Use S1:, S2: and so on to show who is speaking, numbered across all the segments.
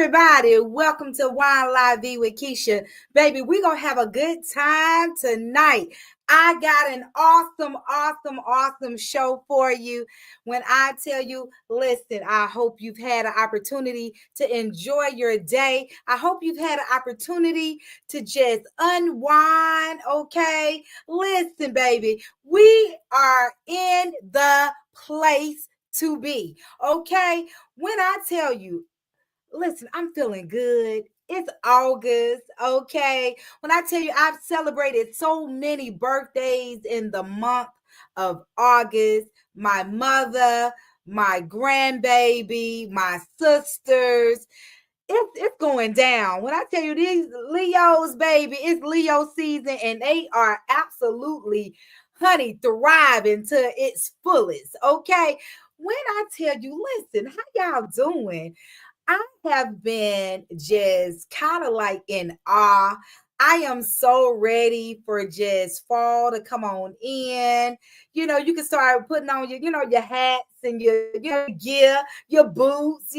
S1: everybody. Welcome to Wine La Vie with Keisha. Baby, we're going to have a good time tonight. I got an awesome show for you. When I tell you, listen, I hope you've had an opportunity to enjoy your day. I hope you've had an opportunity to just unwind, okay? Listen, baby, we are in the place to be, okay? When I tell you, listen, I'm feeling good. It's August, okay? When I tell you I've celebrated so many birthdays in the month of August, my mother, my grandbaby, my sisters, it's going down. When I tell you these Leos, baby, it's Leo season and they are absolutely, honey, thriving to its fullest, okay? When I tell you, listen, how y'all doing? I have been just kind of like in awe. I am so ready for just fall to come on in. You can start putting on your hats and your gear, your boots.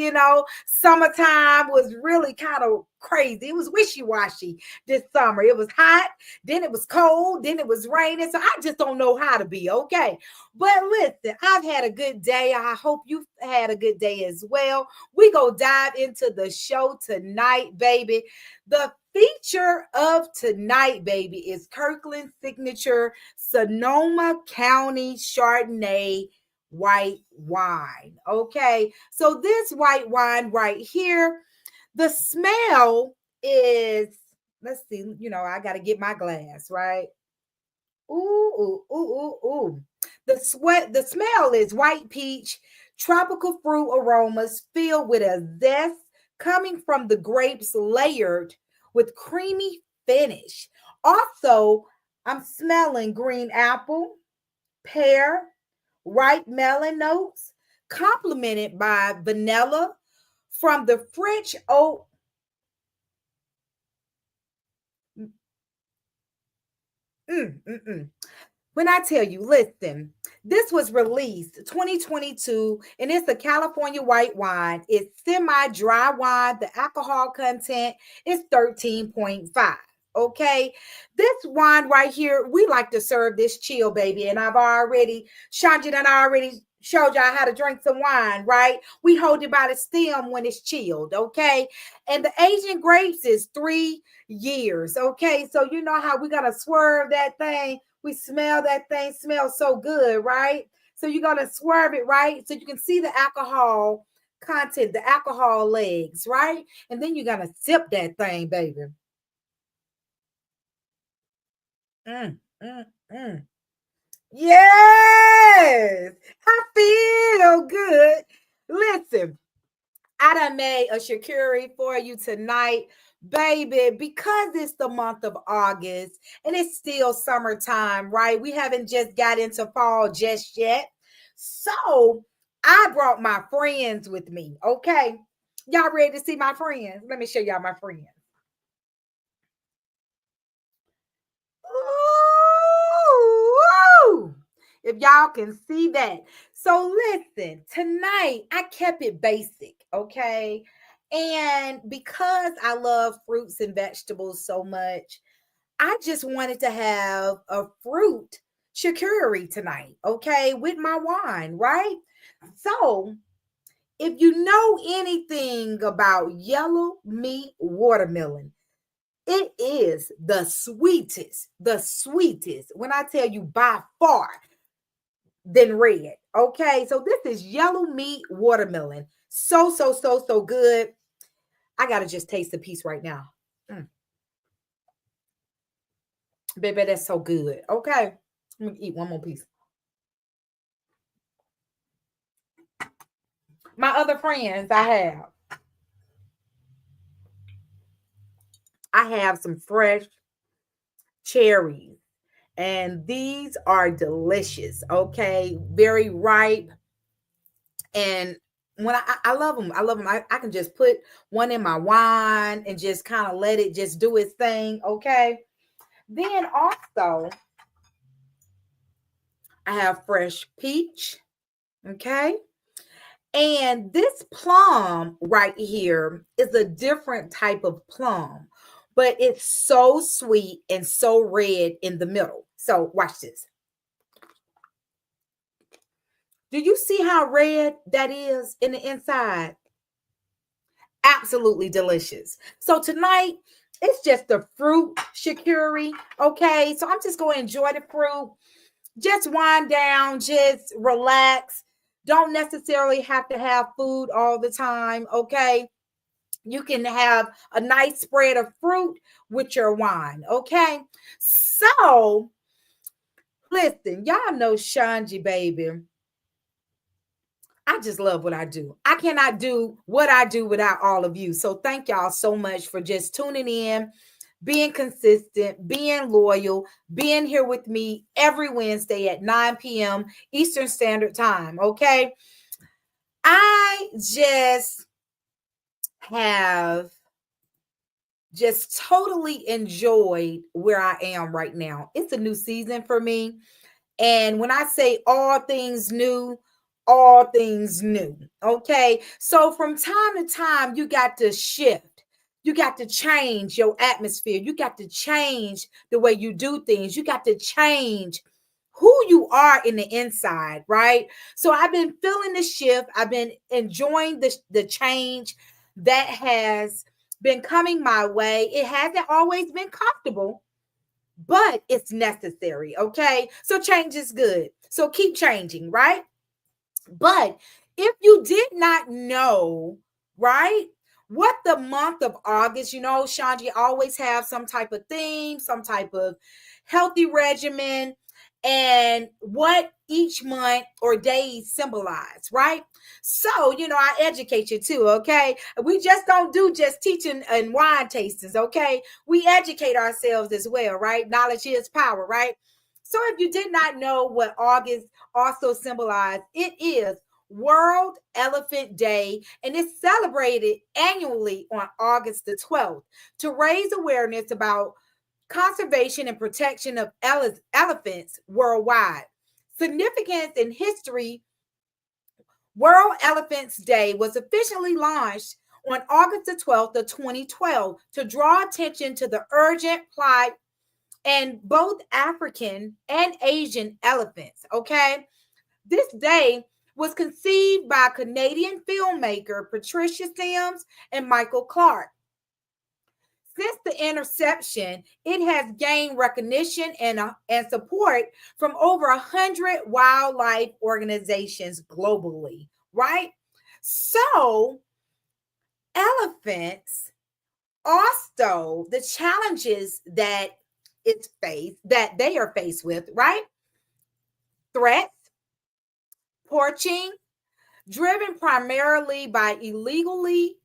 S1: Summertime was really kind of crazy. It was wishy-washy this summer. It was hot, then it was cold, then it was raining. So I just don't know how to be, okay? But listen, I've had a good day. I hope you've had a good day as well. We go dive into the show tonight, baby. The feature of tonight, baby, is Kirkland's signature Sonoma County Chardonnay white wine. Okay, so this white wine right here, the smell is, let's see, I got to get my glass, right? Ooh, ooh, ooh, ooh, ooh. The smell is white peach, tropical fruit aromas filled with a zest coming from the grapes layered with creamy finish. Also, I'm smelling green apple, pear, ripe melon notes, complemented by vanilla from the French oak. Mm, mm, mm. When I tell you, listen, this was released 2022 and it's a California white wine. It's semi-dry wine. The alcohol content is 13.5. Okay, this wine right here, we like to serve this chill, baby. And ShonGee done already showed y'all how to drink some wine, right? We hold it by the stem when it's chilled, okay? And the aging grapes is 3 years, okay? So you know how we gotta swerve that thing. We smell that thing, smells so good, right? So you're gonna swerve it, right? So you can see the alcohol content, the alcohol legs, right? And then you're gonna sip that thing, baby. Mm, mm, mm. Yes, I feel good. Listen, I done made a charcuterie for you tonight, baby, because it's the month of August and it's still summertime, right? We haven't just got into fall just yet. So I brought my friends with me, okay? Y'all ready to see my friends? Let me show y'all my friends. Ooh, if y'all can see that. So listen, tonight I kept it basic, okay? And because I love fruits and vegetables so much, I just wanted to have a fruit charcuterie tonight, okay, with my wine, right? So if you know anything about yellow meat watermelon, it is the sweetest, when I tell you by far, than red. Okay, so this is yellow meat watermelon. So good. I gotta just taste the piece right now. Mm, baby, that's so good. Okay, let me eat one more piece. My other friends, I have some fresh cherries, and these are delicious. Okay, very ripe. And when I love them, I love them. I can just put one in my wine and just kind of let it just do its thing. Okay. Then also, I have fresh peach. Okay. And this plum right here is a different type of plum, but it's so sweet and so red in the middle. So watch this. Do you see how red that is in the inside? Absolutely delicious. So tonight, it's just the fruit charcuterie. Okay, so I'm just going to enjoy the fruit, just wind down, just relax. Don't necessarily have to have food all the time. Okay, you can have a nice spread of fruit with your wine. Okay, so listen, y'all know ShonGee, baby. I just love what I do. I cannot do what I do without all of you. So thank y'all so much for just tuning in, being consistent, being loyal, being here with me every Wednesday at 9 p.m. Eastern Standard Time. Okay. I just have just totally enjoyed where I am right now. It's a new season for me. And when I say all things new. Okay. So from time to time, you got to shift. You got to change your atmosphere. You got to change the way you do things. You got to change who you are in the inside, right? So I've been feeling the shift. I've been enjoying the change that has been coming my way. It hasn't always been comfortable, but it's necessary. Okay. So change is good. So keep changing, right? But if you did not know, right, what the month of August, ShonGee always have some type of theme, some type of healthy regimen, and what each month or days symbolize, right? So, I educate you too, okay? We just don't do just teaching and wine tastings, okay? We educate ourselves as well, right? Knowledge is power, right? So if you did not know what August also symbolized, it is World Elephant Day, and it's celebrated annually on August the 12th to raise awareness about conservation and protection of elephants worldwide. Significance in history: World Elephants Day was officially launched on August the 12th of 2012 to draw attention to the urgent plight and both African and Asian elephants. Okay. This day was conceived by Canadian filmmaker Patricia Sims and Michael Clark. Since the interception, it has gained recognition and support from over 100 wildlife organizations globally, right? So, elephants also, the challenges that they are faced with, right? Threats, poaching, driven primarily by illegally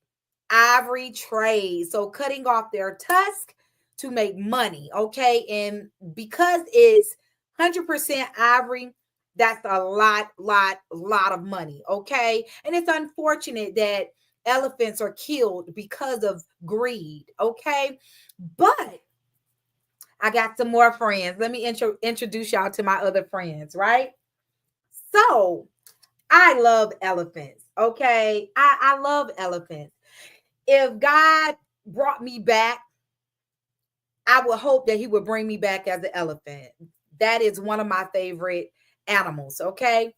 S1: ivory trade. So cutting off their tusk to make money. Okay. And because it's 100% ivory, that's a lot of money. Okay. And it's unfortunate that elephants are killed because of greed. Okay. But I got some more friends. Let me introduce y'all to my other friends, right? So I love elephants. Okay. I love elephants. If God brought me back, I would hope that he would bring me back as an elephant. That is one of my favorite animals. Okay.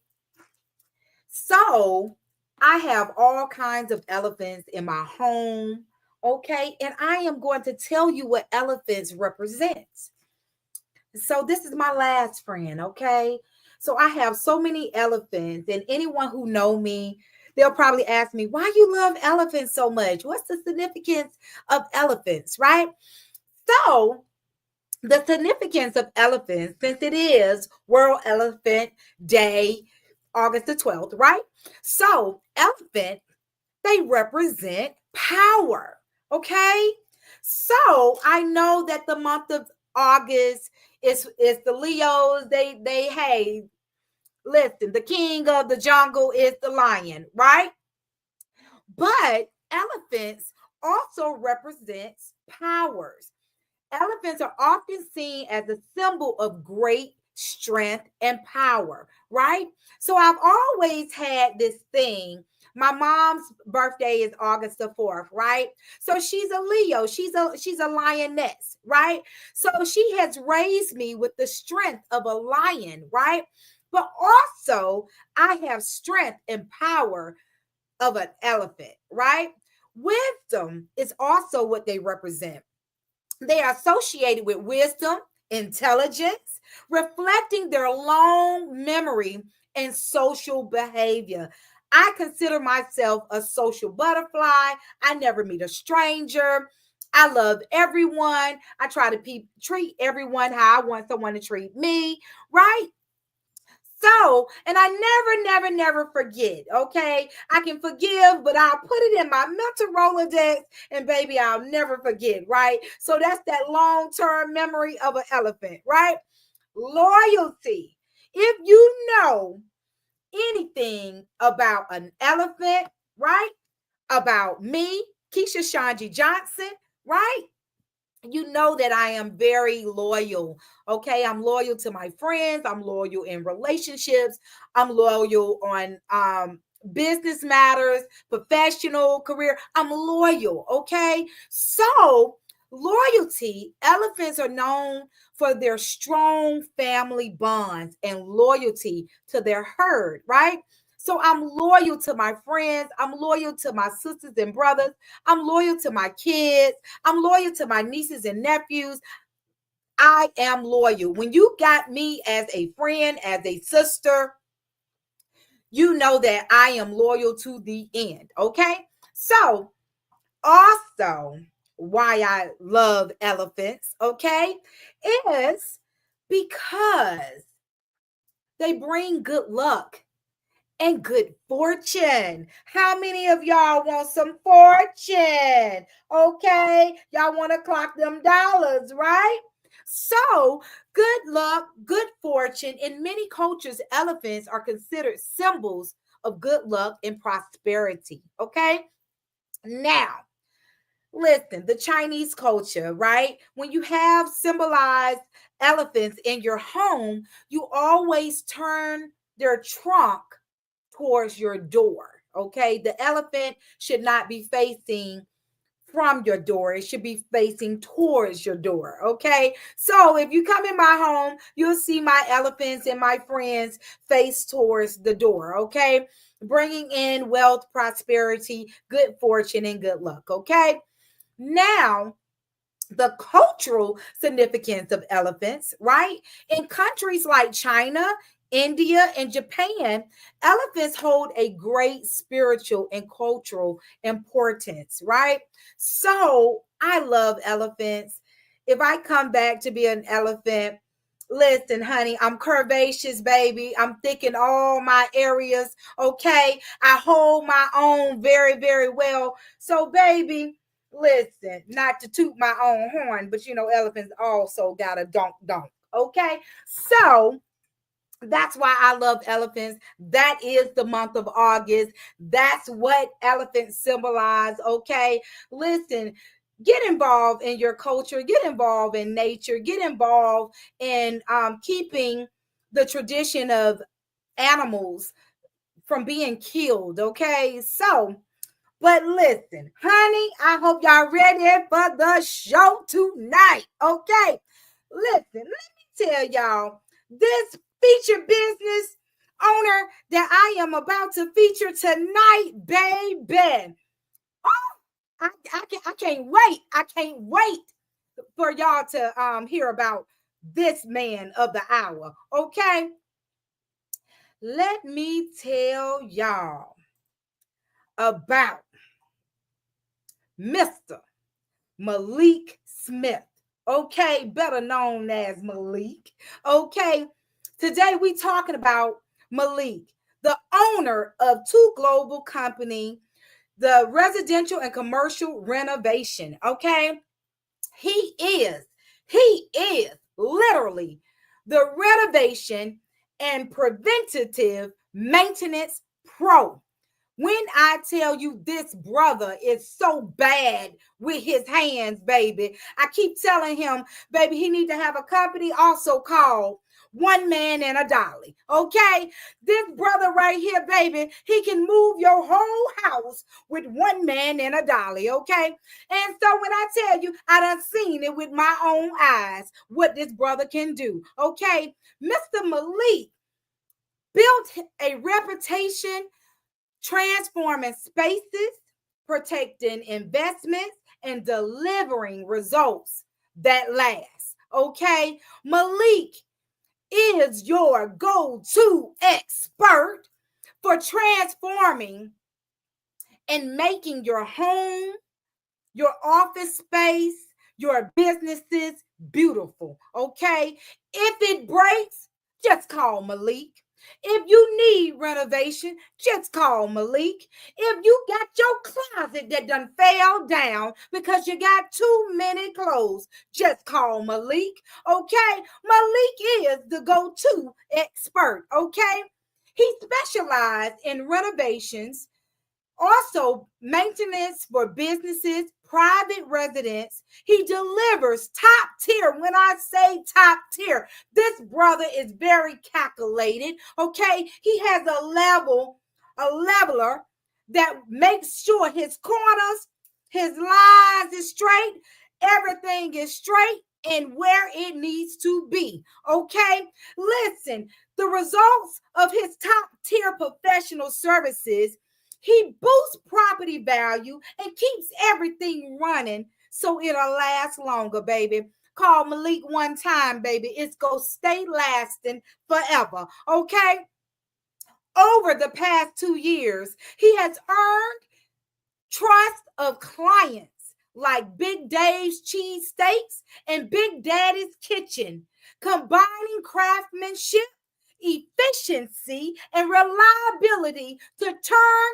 S1: So I have all kinds of elephants in my home. Okay. And I am going to tell you what elephants represents. So this is my last friend. Okay. So I have so many elephants, and anyone who know me, they'll probably ask me, why you love elephants so much? What's the significance of elephants, right? So the significance of elephants, since it is World Elephant Day, August the 12th, right? So elephant, they represent power. Okay. So I know that the month of August is the Leos. They hey, listen, the king of the jungle is the lion, right? But elephants also represents powers. Elephants are often seen as a symbol of great strength and power, right? So I've always had this thing My mom's birthday is August the 4th, right? So she's a Leo. She's a lioness, right? So she has raised me with the strength of a lion, right? But also I have strength and power of an elephant, right? Wisdom is also what they represent. They are associated with wisdom, intelligence, reflecting their long memory and social behavior. I consider myself a social butterfly. I never meet a stranger. I love everyone. I try to treat everyone how I want someone to treat me, right? So, and I never forget. Okay. I can forgive, but I'll put it in my mental Rolodex and baby, I'll never forget. Right. So that's that long term memory of an elephant, right? Loyalty. If you know anything about an elephant, right? About me, Keisha ShonGee Johnson, right? You know that I am very loyal. Okay. I'm loyal to my friends. I'm loyal in relationships. I'm loyal on business matters, professional career. I'm loyal. Okay. So, loyalty, elephants are known for their strong family bonds and loyalty to their herd, right? So I'm loyal to my friends. I'm loyal to my sisters and brothers. I'm loyal to my kids. I'm loyal to my nieces and nephews. I am loyal. When you got me as a friend, as a sister, you know that I am loyal to the end. Okay. So, also, why I love elephants, okay, is because they bring good luck and good fortune. How many of y'all want some fortune? Okay, y'all want to clock them dollars, right? So, good luck, good fortune. In many cultures, elephants are considered symbols of good luck and prosperity. Okay, now listen, the Chinese culture, right? When you have symbolized elephants in your home, you always turn their trunk towards your door. Okay. The elephant should not be facing from your door. It should be facing towards your door. Okay. So if you come in my home, you'll see my elephants and my friends face towards the door. Okay. Bringing in wealth, prosperity, good fortune, and good luck. Okay. Now, the cultural significance of elephants, right? In countries like China, India, and Japan, elephants hold a great spiritual and cultural importance, right? So I love elephants. If I come back to be an elephant, listen, honey, I'm curvaceous, baby. I'm thick in all my areas, okay? I hold my own very well. So, baby, listen, not to toot my own horn, but elephants also got a donk. Okay. So that's why I love elephants. That is the month of August. That's what elephants symbolize. Okay. Listen, get involved in your culture, get involved in nature, get involved in keeping the tradition of animals from being killed. Okay. So, but listen, honey, I hope y'all ready for the show tonight. Okay. Listen, let me tell y'all this feature business owner that I am about to feature tonight, baby. Oh, I can't wait. I can't wait for y'all to hear about this man of the hour. Okay. Let me tell y'all about Mr. Malik Smith. Okay, better known as Malik. Okay, today we talking about Malik, the owner of two global company, the residential and commercial renovation. Okay, he is literally the renovation and preventative maintenance pro. When I tell you this brother is so bad with his hands, baby, I keep telling him, baby, he need to have a company also called one man and a dolly. Okay, this brother right here, baby, he can move your whole house with one man and a dolly. Okay, and so when I tell you, I done seen it with my own eyes what this brother can do. Okay, Mr. Malik built a reputation transforming spaces, protecting investments, and delivering results that last. Okay, Malik is your go to expert for transforming and making your home, your office space, your businesses beautiful. Okay, if it breaks, just call Malik. If you need renovation, just call Malik. If you got your closet that done fell down because you got too many clothes, just call Malik. Okay, Malik is the go-to expert. Okay, he specialized in renovations, also maintenance for businesses, private residents. He delivers top tier. When I say top tier, this brother is very calculated. Okay, he has a leveler that makes sure his corners, his lines is straight, everything is straight and where it needs to be. Okay, listen, the results of his top tier professional services, he boosts property value and keeps everything running so it'll last longer, baby. Call Malik one time, baby. It's going to stay lasting forever. Okay? Over the past 2 years, he has earned trust of clients like Big Dave's Cheese Steaks and Big Daddy's Kitchen, combining craftsmanship, efficiency, and reliability to turn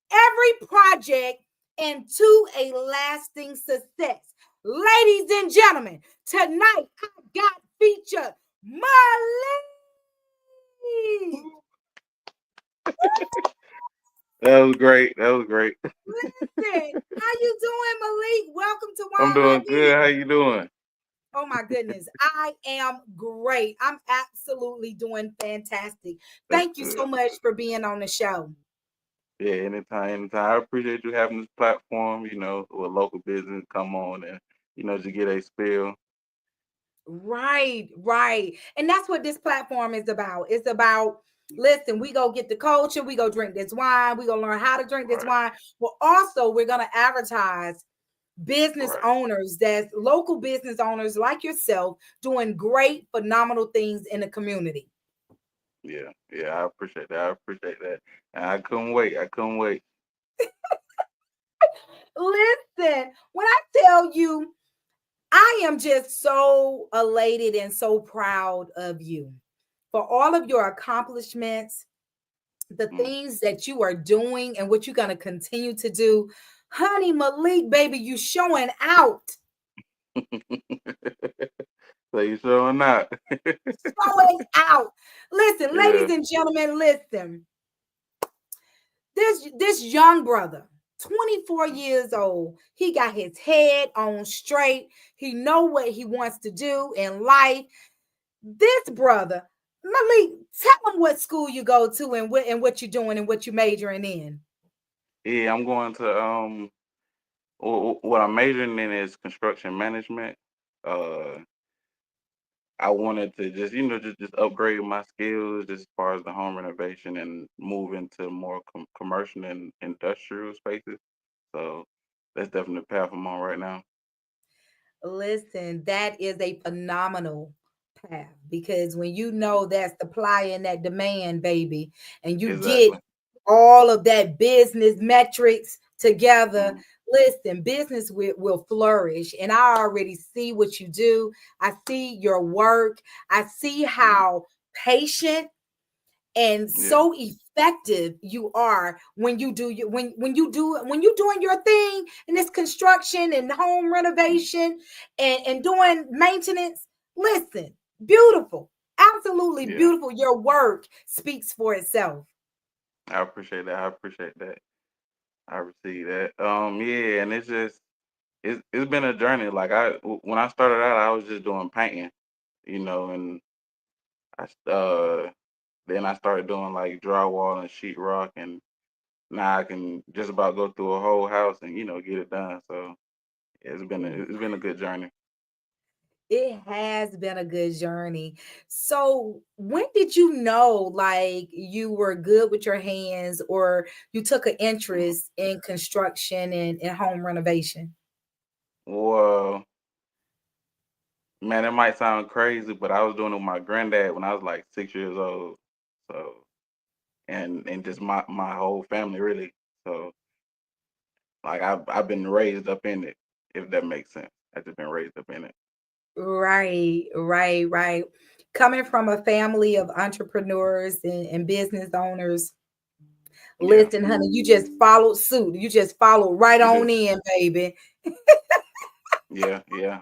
S1: every project into a lasting success. Ladies and gentlemen, tonight I got featured Malik.
S2: That was great. That was great.
S1: Listen, how you doing, Malik? Welcome to
S2: I'm
S1: Wine La
S2: doing good.
S1: Vie.
S2: How you doing?
S1: Oh my goodness, I am great. I'm absolutely doing fantastic.
S2: That's
S1: Thank you so
S2: good.
S1: much for being on the show.
S2: Yeah, anytime, anytime. I appreciate you having this platform, with local business come on and, just get a spill.
S1: Right, right. And that's what this platform is about. It's about, listen, we go get the culture, we go drink this wine, we go learn how to drink this
S2: Right,
S1: wine. But also we're gonna advertise business
S2: right.
S1: owners, that's local business owners like yourself doing great, phenomenal things in the community.
S2: Yeah, yeah, I appreciate that. I appreciate that. And I couldn't wait. I couldn't wait.
S1: Listen, when I tell you, I am just so elated and so proud of you for all of your accomplishments, the
S2: Mm.
S1: things that you are doing and what you're going to continue to do. Honey Malik, baby, you showing out.
S2: So you showing out.
S1: Showing out. Listen,
S2: Yeah,
S1: ladies and gentlemen, listen. This young brother, 24 years old, he got his head on straight. He know what he wants to do in life. This brother, Malik, tell him what school you go to and what you're doing and what you're majoring in.
S2: yeah. I'm going to what I'm majoring in is construction management. Uh, I wanted to just, just upgrade my skills as far as the home renovation and move into more commercial and industrial spaces. So that's definitely the path I'm on right now.
S1: Listen, that is a phenomenal path because when you know that supply and that demand, baby, and you get
S2: Exactly.
S1: all of that business metrics together,
S2: Mm,
S1: listen, business will flourish. And I already see what you do. I see your work. I see
S2: mm,
S1: how patient and
S2: yeah.
S1: so effective you are when you do your when you doing your thing in this construction and home
S2: Mm,
S1: renovation and doing maintenance. Listen, beautiful, absolutely
S2: yeah.
S1: beautiful. Your work speaks for itself.
S2: I appreciate that. I appreciate that. I receive that. Yeah, and it's been a journey. Like when I started out, I was just doing painting, and Then I started doing like drywall and sheetrock, and now I can just about go through a whole house and get it done. So it's been a good journey.
S1: It has been a good journey. So, when did you know like you were good with your hands or you took an
S2: Mhm.
S1: interest in construction and home renovation?
S2: Well, man, it might sound crazy, but I was doing it with my granddad when I was like 6 years old. So and just my whole family really. So like I've been raised up in it, if that makes sense. I've just been raised up in it.
S1: Right, right, right. Coming from a family of entrepreneurs and business owners,
S2: Yeah,
S1: listen, honey, you just followed suit. You just followed right
S2: you do.
S1: on in, baby.
S2: Yeah, yeah.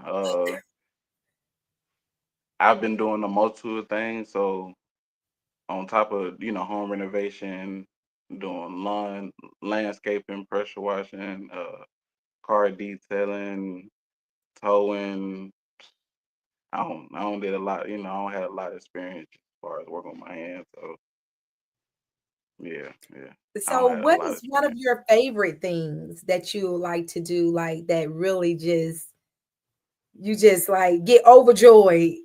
S2: I've been doing a multitude of things. So on top of home renovation, doing landscaping, pressure washing, car detailing, towing. I don't did a lot. I don't have a lot of experience as far as working with my hands. So yeah, yeah. I
S1: So,
S2: don't have a
S1: what
S2: lot of
S1: is one of
S2: experience.
S1: your favorite things that you like to do, like that really just you just like get overjoyed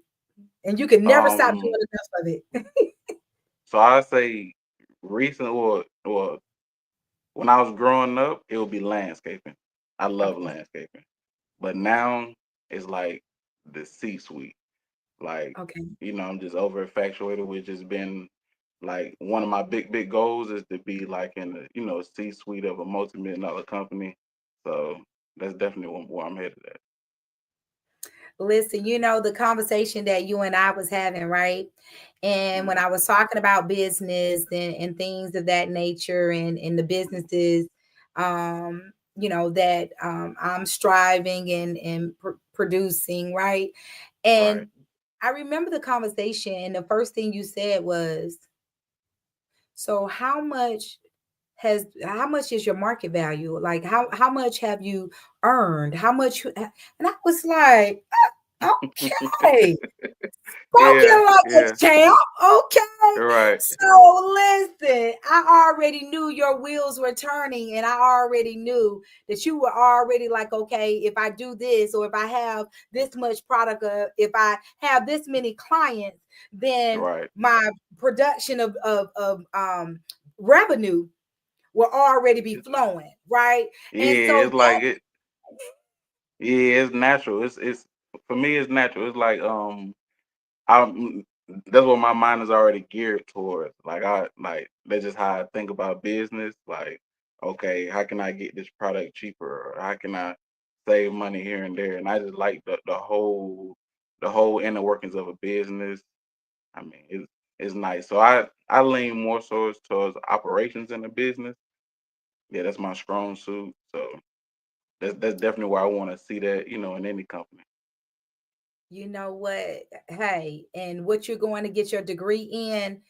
S1: and you can never stop
S2: Um,
S1: doing enough of it?
S2: so I say recent or when I was growing up, it would be landscaping. I love
S1: Okay,
S2: landscaping, but now it's like the C-suite. Like,
S1: okay.
S2: I'm just over infatuated with just being like one of my big goals is to be like in the C-suite of a multi-million-dollar company. So that's definitely where I'm headed at.
S1: Listen, the conversation that you and I was having, right? And when
S2: Mhm.
S1: I was talking about business and things of that nature and the businesses, that I'm striving and producing, right? And
S2: Right.
S1: I remember the conversation, and the first thing you said was, so how much is your market value? Like how much have you earned? How much and I was like, okay.
S2: Yeah,
S1: Spoken like a
S2: yeah.
S1: champ. Okay.
S2: Right,
S1: So listen, I already knew your wheels were turning, and I already knew that you were already like, okay, if I do this, or if I have this much product, if I have this many clients, then
S2: right.
S1: my production of revenue will already be
S2: It's just
S1: flowing, right? And
S2: yeah,
S1: so
S2: it's like it yeah, it's natural. It's for me it's natural. It's like I'm that's what my mind is already geared towards. Like that's just how I think about business. Like, okay, how can I get this product cheaper? Or how can I save money here and there? And I just like the whole inner workings of a business. I mean, it's nice. So I lean more so towards operations in the business. Yeah, that's my strong suit. So that's definitely where I want to see that, in any company.
S1: you know what? Hey, and what you're going to get your degree in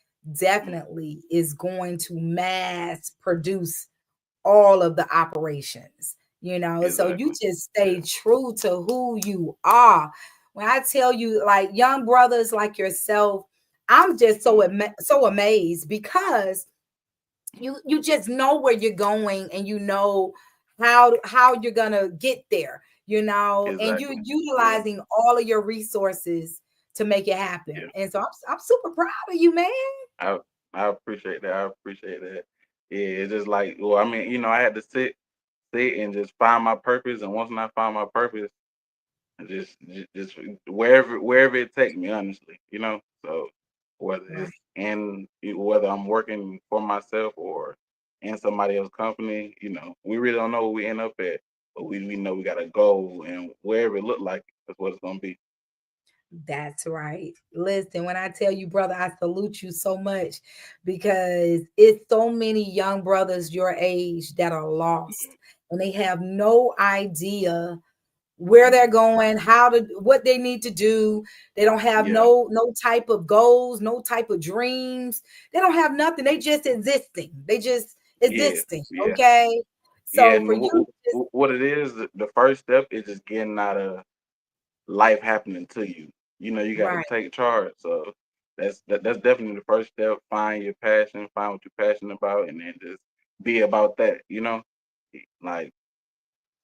S2: Mm,
S1: definitely is going to mass produce all of the operations, so you
S2: exactly.
S1: just
S2: Yeah.
S1: stay true to who you are. When I tell you, like young brothers like yourself, I'm just so
S2: Mm,
S1: so amazed because you just know where you're going, and you know how you're gonna get there, and you
S2: exactly. Yeah.
S1: utilizing all of your resources to make it happen.
S2: Yeah.
S1: And so I'm super proud of you, man.
S2: I I appreciate that. I appreciate that. Yeah, it's just like, well, I mean, I had to sit and just find my purpose, and once I find my purpose, just wherever it take me, honestly, So whether
S1: Right.
S2: it's whether I'm working for myself or in somebody else's company, we really don't know where we end up at, but we know we got a goal, and wherever it look like, that's what it's gonna be.
S1: That's right. Listen, when I tell you, brother, I salute you so much because it's so many young brothers your age that are lost, and they have no idea where they're
S2: Hmm.
S1: going, what they need to do. They don't have
S2: Yeah,
S1: no type of goals, no type of dreams. They don't have nothing. They just existing. They just
S2: yeah,
S1: existing.
S2: yeah,
S1: Okay.
S2: yeah.
S1: So
S2: And
S1: for you, just
S2: what it is, the first step is just getting out of life happening to you. You got to
S1: right.
S2: take charge. So that's definitely the first step. Find your passion, find what you're passionate about, and then just be about that. Like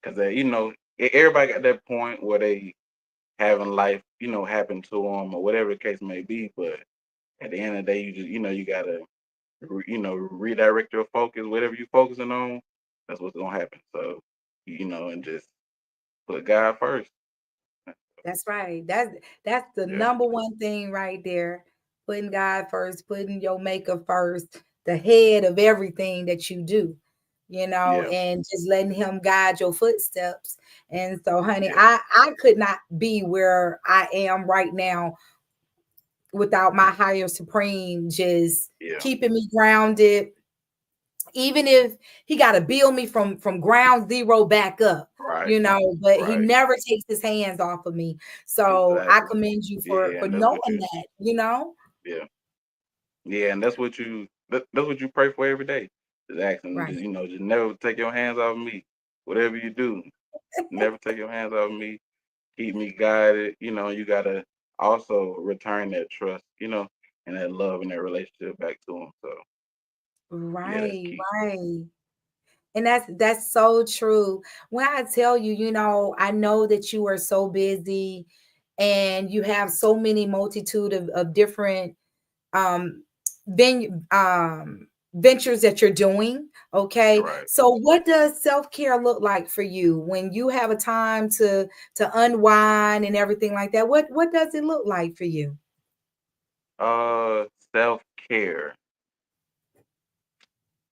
S2: because everybody got that point where they having life happen to them or whatever the case may be. But at the end of the day, you just you gotta redirect your focus. Whatever you focusing on, that's what's gonna happen. So and just put God first.
S1: That's right. That's the
S2: Yeah,
S1: number one thing right there. Putting God first, putting your maker first, the head of everything that you do,
S2: yeah,
S1: and just letting him guide your footsteps. And so, honey,
S2: yeah,
S1: I could not be where I am right now without my higher supreme just
S2: yeah.
S1: keeping me grounded, even if he got to build me from ground zero back up,
S2: Right,
S1: but he
S2: right.
S1: never takes his hands off of me. So I
S2: Exactly.
S1: commend you for
S2: Yeah,
S1: for
S2: and that's
S1: knowing
S2: what you.
S1: that.
S2: Yeah, yeah, and that's what you pray for every day. Just asking,
S1: Right.
S2: just never take your hands off me. Whatever you do, never take your hands off me. Keep me guided. You gotta also return that trust, and that love and that relationship back to him. So yeah, that's
S1: Right,
S2: key.
S1: right. And that's so true. When I tell you, I know that you are so busy and you have so many multitude of different um venue ventures that you're doing. Okay,
S2: Right.
S1: so what does self-care look like for you when you have a time to unwind and everything like that? What does it look like for you?
S2: Self care.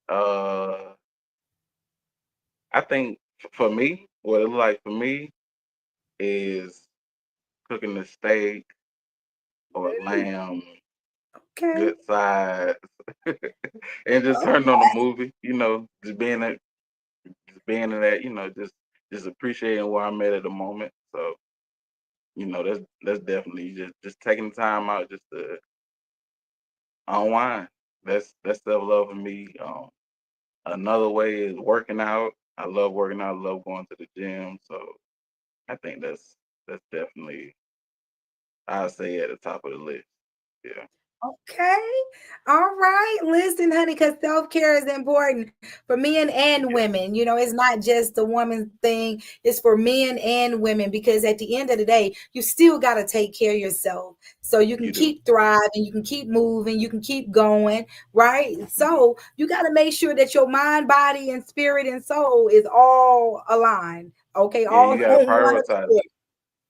S2: Uh, I think for me, what it look like for me is cooking a steak or lamb,
S1: Okay.
S2: good sides, and just turning on a movie. Just being in that. Just appreciating where I'm at the moment. So that's definitely just taking the time out just to unwind. That's self love for me. Another way is working out. I love working out. I love going to the gym. So I think that's definitely I'd say at the top of the list. Yeah,
S1: Okay. All right. Listen, honey, because self-care is important for men and
S2: yeah,
S1: women. It's not just the woman thing, it's for men and women because at the end of the day, you still got to take care of yourself so you can
S2: you do.
S1: keep thriving, you can keep moving, you can keep going, right?
S2: Hmm.
S1: So you got to make sure that your mind, body, and spirit and soul is all aligned. Okay,
S2: Yeah,
S1: all
S2: you gotta
S1: on one
S2: prioritize
S1: accord.
S2: it.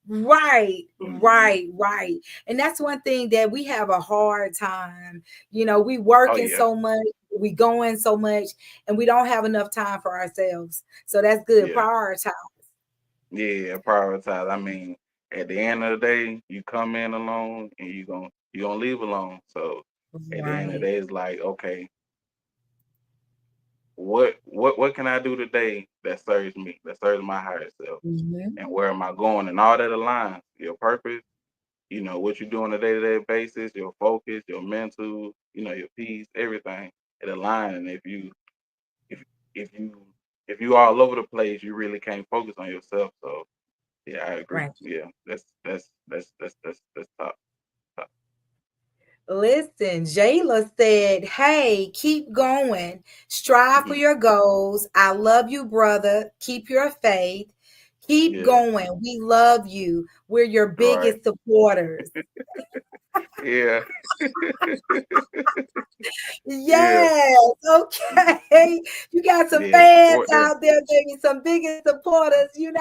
S1: Right,
S2: Hmm.
S1: right, right. And that's one thing that we have a hard time. We
S2: Oh
S1: working
S2: yeah,
S1: so much, we going so much, and we don't have enough time for ourselves. So that's good.
S2: yeah,
S1: Prioritize.
S2: yeah. Prioritize. I mean, at the end of the day, you come in alone and you gonna leave alone. So at the end of the
S1: Right.
S2: day, it's like okay, what can I do today that serves me, that serves my higher self,
S1: Mhm.
S2: and where am I going, and all that aligns your purpose. What you do on a day-to-day basis, your focus, your mental, your peace, everything. It aligns. And if if you if you all over the place, you really can't focus on yourself. So yeah, I agree.
S1: Right.
S2: Yeah, that's top. Top.
S1: Listen, Jayla said, "Hey, keep going. Strive for
S2: Mhm.
S1: your goals. I love you, brother. Keep your faith. Keep
S2: Yeah,
S1: going. We love you. We're your
S2: right.
S1: biggest supporters."
S2: Yeah, yeah,
S1: Yes. Okay. You got some
S2: yeah.
S1: fans
S2: Support there.
S1: out there, baby. Some biggest supporters.
S2: Yeah,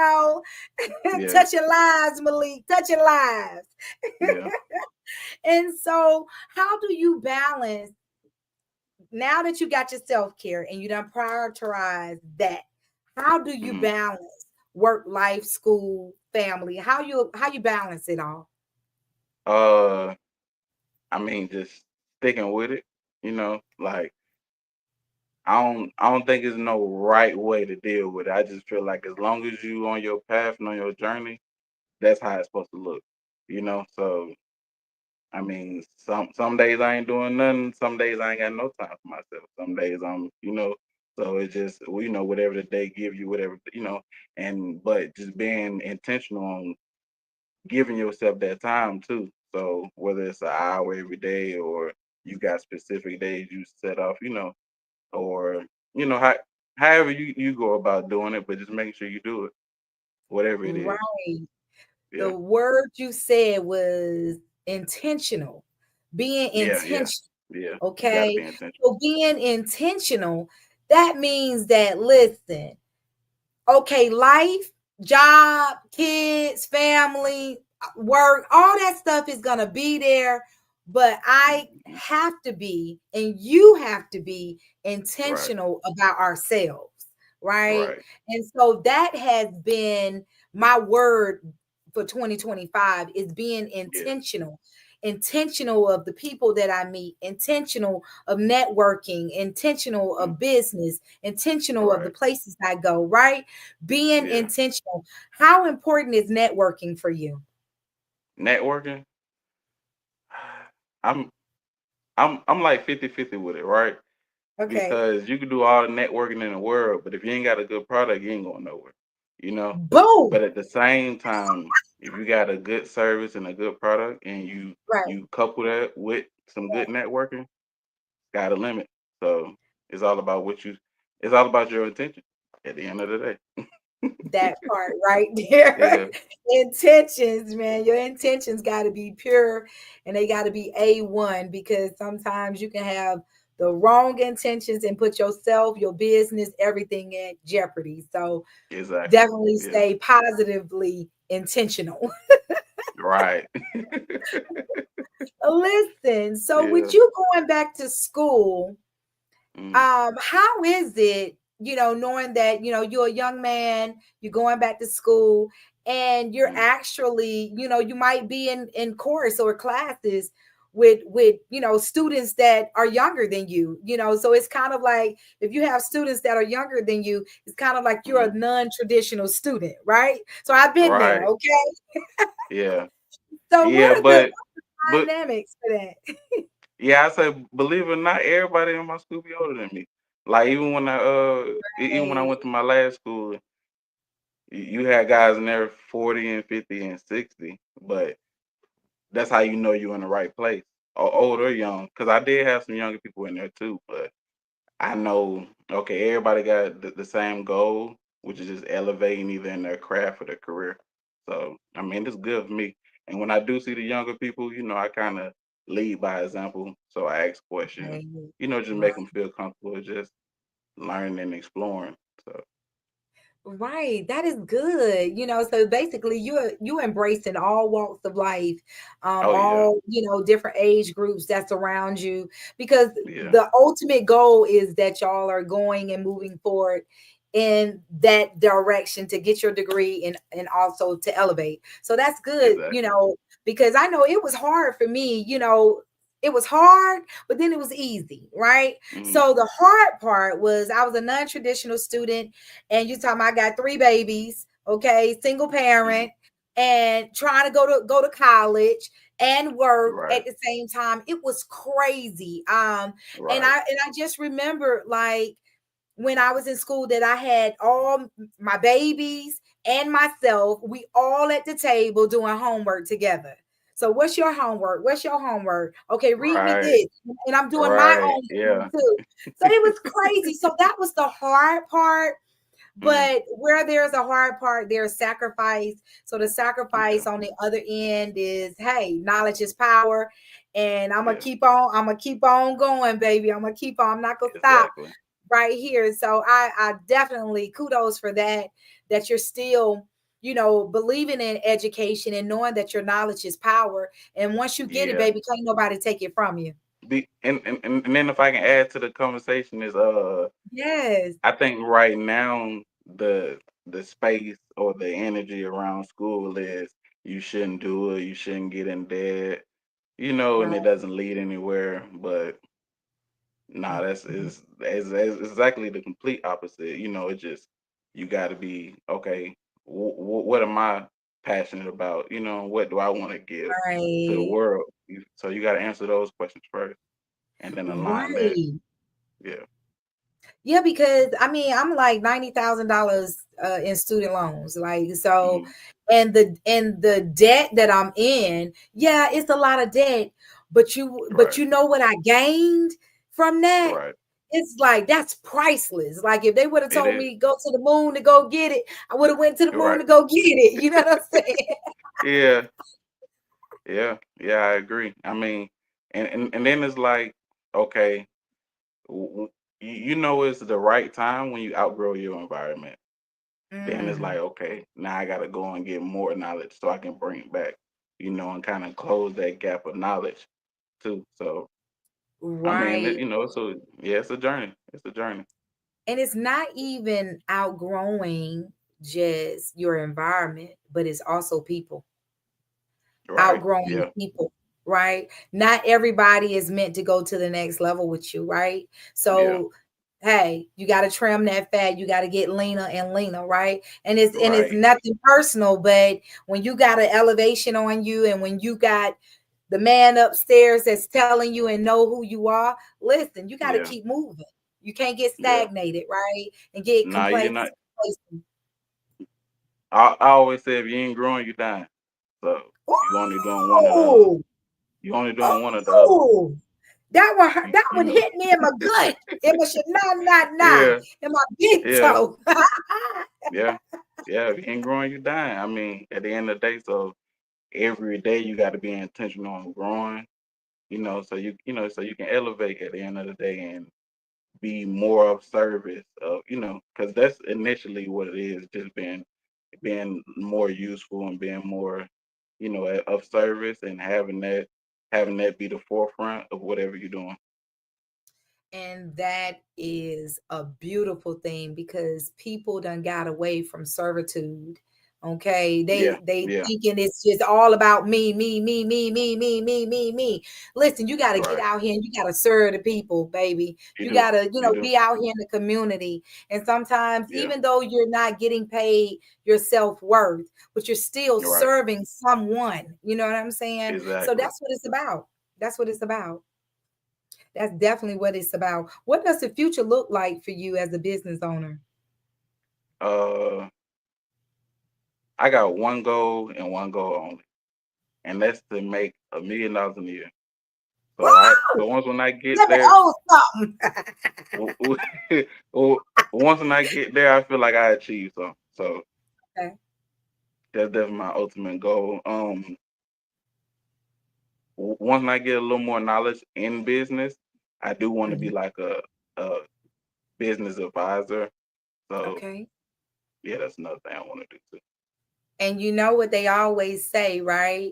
S1: Touching lives, Malik. Touching lives.
S2: yeah.
S1: And so, how do you balance now that you got your self care and you done prioritize that? How do you
S2: Hmm.
S1: balance work, life, school, family? How you balance it all?
S2: Uh, I mean, just sticking with it. Like I don't think there's no right way to deal with it. I just feel like as long as you on your path and on your journey, that's how it's supposed to look. So I mean, some days I ain't doing nothing. Some days I ain't got no time for myself. Some days so it's just whatever the day give you, whatever and but just being intentional on giving yourself that time too. So whether it's an hour every day or you got specific days you set off, or how however you go about doing it, but just make sure you do it, whatever it is.
S1: Right. The
S2: Yeah,
S1: word you said was intentional, being
S2: yeah, yeah,
S1: intentional.
S2: yeah. You got to
S1: Okay.
S2: be intentional.
S1: So being intentional, that means that, listen, okay, life, job, kids, family, work, all that stuff is going to be there. But I
S2: Hmm.
S1: have to be, and you have to be
S2: Right,
S1: intentional about ourselves, right?
S2: right.
S1: And so that has been my word for 2025 is being
S2: Yeah.
S1: intentional of the people that I meet, intentional of networking, intentional
S2: Mm,
S1: of business, intentional of the
S2: right.
S1: places I go, right? Being
S2: Yeah.
S1: intentional. How important is networking for you?
S2: Networking. I'm I'm like 50-50 with it, right?
S1: Okay.
S2: Because you can do all the networking in the world, but if you ain't got a good product, you ain't going nowhere. You know.
S1: Boom.
S2: But at the same time, if you got a good service and a good product, and
S1: Right.
S2: you couple that with some good networking, got a limit. So it's all about it's all about your intention at the end of the day.
S1: That part right there.
S2: Yeah,
S1: Intentions, man. Your intentions got to be pure and they got to be A1 because sometimes you can have the wrong intentions and put yourself, your business, everything at jeopardy. So
S2: exactly.
S1: definitely
S2: Yeah,
S1: stay positively intentional.
S2: right.
S1: Listen, so with
S2: Yeah.
S1: you going back to school,
S2: Mm,
S1: how is it, knowing that, you're a young man, you're going back to school, and you're
S2: mm,
S1: actually, you might be in course or classes with students that are younger than you, so it's kind of like if you have students that are younger than you, it's kind of like you're
S2: mm.
S1: a non-traditional student, right? So I've been there,
S2: Right.
S1: okay?
S2: Yeah.
S1: So what
S2: Yeah,
S1: are the
S2: but
S1: dynamics for that?
S2: yeah, I say believe it or not, everybody in my school be older than me. Like even when I
S1: Right.
S2: went to my last school, you had guys in there 40 and 50 and 60, but that's how you know you're in the right place, or old or young. Because I did have some younger people in there too, but I know, okay, everybody got the same goal, which is just elevating either in their craft or their career. So, I mean, it's good for me. And when I do see the younger people, I kind of lead by example. So I ask questions,
S1: Right.
S2: just
S1: Right.
S2: make them feel comfortable, just learning and exploring. So,
S1: Right, that is good. So basically you embracing all walks of life,
S2: oh, yeah,
S1: all, different age groups that's around you because
S2: yeah,
S1: the ultimate goal is that y'all are going and moving forward in that direction to get your degree and also to elevate. So that's good,
S2: exactly.
S1: because I know it was hard for me, it was hard, but then it was easy, right?
S2: Hmm.
S1: So the hard part was I was a non-traditional student and you talking I got three babies, okay, single
S2: Hmm.
S1: parent, and trying to go to college and work
S2: Right,
S1: at the same time. It was crazy. And
S2: right,
S1: I just remember like when I was in school that I had all my babies and myself, we all at the table doing homework together. So what's your homework? What's your homework? Okay, read me
S2: right,
S1: this. And I'm doing my
S2: right.
S1: own thing
S2: Yeah.
S1: too. So it was crazy. So that was the hard part,
S2: Hmm.
S1: but where there's a hard part, there's sacrifice. So the
S2: Yeah,
S1: sacrifice on the other end is, hey, knowledge is power. And
S2: yeah,
S1: I'm gonna keep on going, baby. I'm gonna keep on, I'm not gonna stop
S2: exactly.
S1: right here. So I definitely kudos for that you're still, believing in education and knowing that your knowledge is power. And once you get it,
S2: Yeah.
S1: baby, can't nobody take it from you.
S2: And then if I can add to the conversation is
S1: Yes.
S2: I think right now the space or the energy around school is you shouldn't do it, you shouldn't get in debt, and
S1: Right.
S2: it doesn't lead anywhere. But nah, that's
S1: Mhm.
S2: is exactly the complete opposite. It just you got to be okay. What am I passionate about? What do I want to give to the
S1: Right.
S2: world? So you got to answer those questions first, and then align that.
S1: Right.
S2: Yeah.
S1: Yeah, because I mean, I'm like $90,000 in student loans, like so,
S2: Mm-hmm.
S1: and the debt that I'm in, yeah, it's a lot of debt, but
S2: Right.
S1: you know what I gained from that?
S2: Right.
S1: It's like that's priceless. Like if they would have
S2: It
S1: told
S2: is.
S1: me go to the moon to go get it, I would have went to the moon
S2: Right.
S1: to go get it. You know what I'm saying?
S2: Yeah. Yeah. Yeah. I agree. I mean, and then it's like, okay, you know, it's the right time when you outgrow your environment. Then it's like,
S1: Mm,
S2: okay, now I gotta go and get more knowledge so I can bring it back, and kind of close that gap of knowledge too. So I mean,
S1: right.
S2: so yeah, it's a journey. It's a journey.
S1: And it's not even outgrowing just your environment, but it's also people,
S2: Right.
S1: outgrowing
S2: Yeah.
S1: people, right? Not everybody is meant to go to the next level with you, right?
S2: Yeah.
S1: So hey, you got to trim that fat, you got to get leaner and leaner, right? And it's
S2: Right.
S1: nothing personal, but when you got an elevation on you and when you got the man upstairs that's telling you and know who you are, listen, you got to
S2: Yeah.
S1: keep moving. You can't get
S2: Yeah.
S1: stagnated, right? And get
S2: Nah, you're not.
S1: complacent.
S2: I always say if you ain't growing, you dying. So you only doing one or the other.
S1: Ooh,
S2: You only doing one or the other.
S1: ooh, that one
S2: You,
S1: that
S2: you
S1: one
S2: know.
S1: hit me in my gut, in my nah,
S2: Yeah.
S1: in my big
S2: Yeah.
S1: toe.
S2: Yeah. Yeah. If you ain't growing, you dying. I mean, at the end of the day, so every day you got to be intentional on growing. So you can elevate at the end of the day and be more of service of because that's initially what it is, just being more useful and being more of service and having that be the forefront of whatever you're doing.
S1: And that is a beautiful thing because people done got away from servitude. Okay,
S2: Yeah.
S1: they
S2: Yeah.
S1: thinking it's just all about me. Listen, you got to get
S2: Right.
S1: out here and you got to serve the people, baby.
S2: You
S1: You
S2: do.
S1: got to,
S2: You do.
S1: be out here in the community. And sometimes,
S2: Yeah.
S1: even though you're not getting paid your self worth, but you're still
S2: You're right.
S1: serving someone. You know what I'm saying? So
S2: Exactly.
S1: that's what it's about. That's what it's about. That's definitely what it's about. What does the future look like for you as a business owner?
S2: uh I got one goal and one goal only, and that's to make $1 million a year. So
S1: Woo!
S2: once when I get
S1: Let me
S2: there,
S1: own something.
S2: w- w- once when I get there, I feel like I achieved something. So
S1: Okay.
S2: that's definitely my ultimate goal. Once when I get a little more knowledge in business, I do want to be
S1: Mhm.
S2: like a business advisor. So
S1: Okay.
S2: yeah, that's another thing I want to do too.
S1: And you know what they always say, right?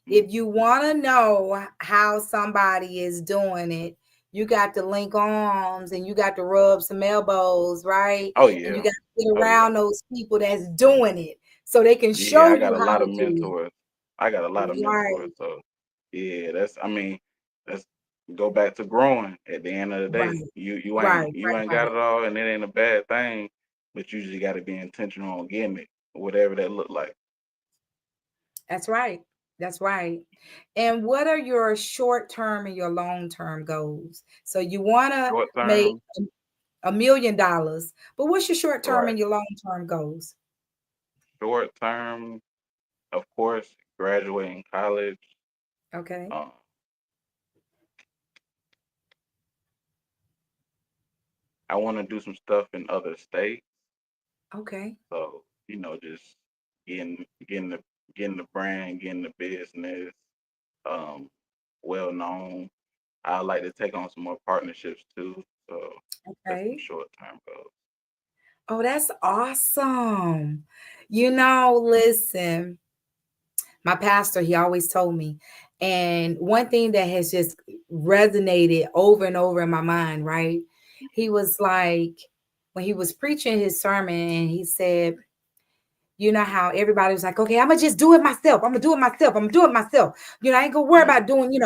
S2: Mm.
S1: If you want to know how somebody is doing it, you got to link arms and you got to rub some elbows, right?
S2: Oh
S1: And you
S2: yeah,
S1: got to get
S2: oh yeah,
S1: around those people that's doing it so they can
S2: yeah.
S1: show
S2: I got
S1: you
S2: a
S1: how
S2: lot
S1: to
S2: of
S1: do
S2: mentors. I got a
S1: it.
S2: lot of mentors.
S1: Right,
S2: So yeah, I mean, let's go back to growing. At the end of the day,
S1: right,
S2: you ain't got
S1: right.
S2: it all, and it ain't a bad thing. But you just got to be intentional on getting it, whatever that look like.
S1: That's right. That's right. And what are your short term and your long term goals? So you want to
S2: Short
S1: make
S2: term,
S1: $1 million, but what's your short term
S2: right?
S1: and your long term goals?
S2: Short term, of course, graduating college.
S1: Okay.
S2: Um, I want to do some stuff in other states.
S1: Okay.
S2: So just getting the brand, getting the business, um, well known. I like to take on some more partnerships too. So that's some
S1: Okay.
S2: short term goals.
S1: Oh, that's awesome. Listen, my pastor, he always told me, and one thing that has just resonated over and over in my mind, right? He was like, when he was preaching his sermon, and he said, you know how everybody was like, okay, I'm gonna just do it myself. I'm gonna do it myself. I'm gonna do it myself. I ain't gonna worry
S2: Yeah.
S1: about doing,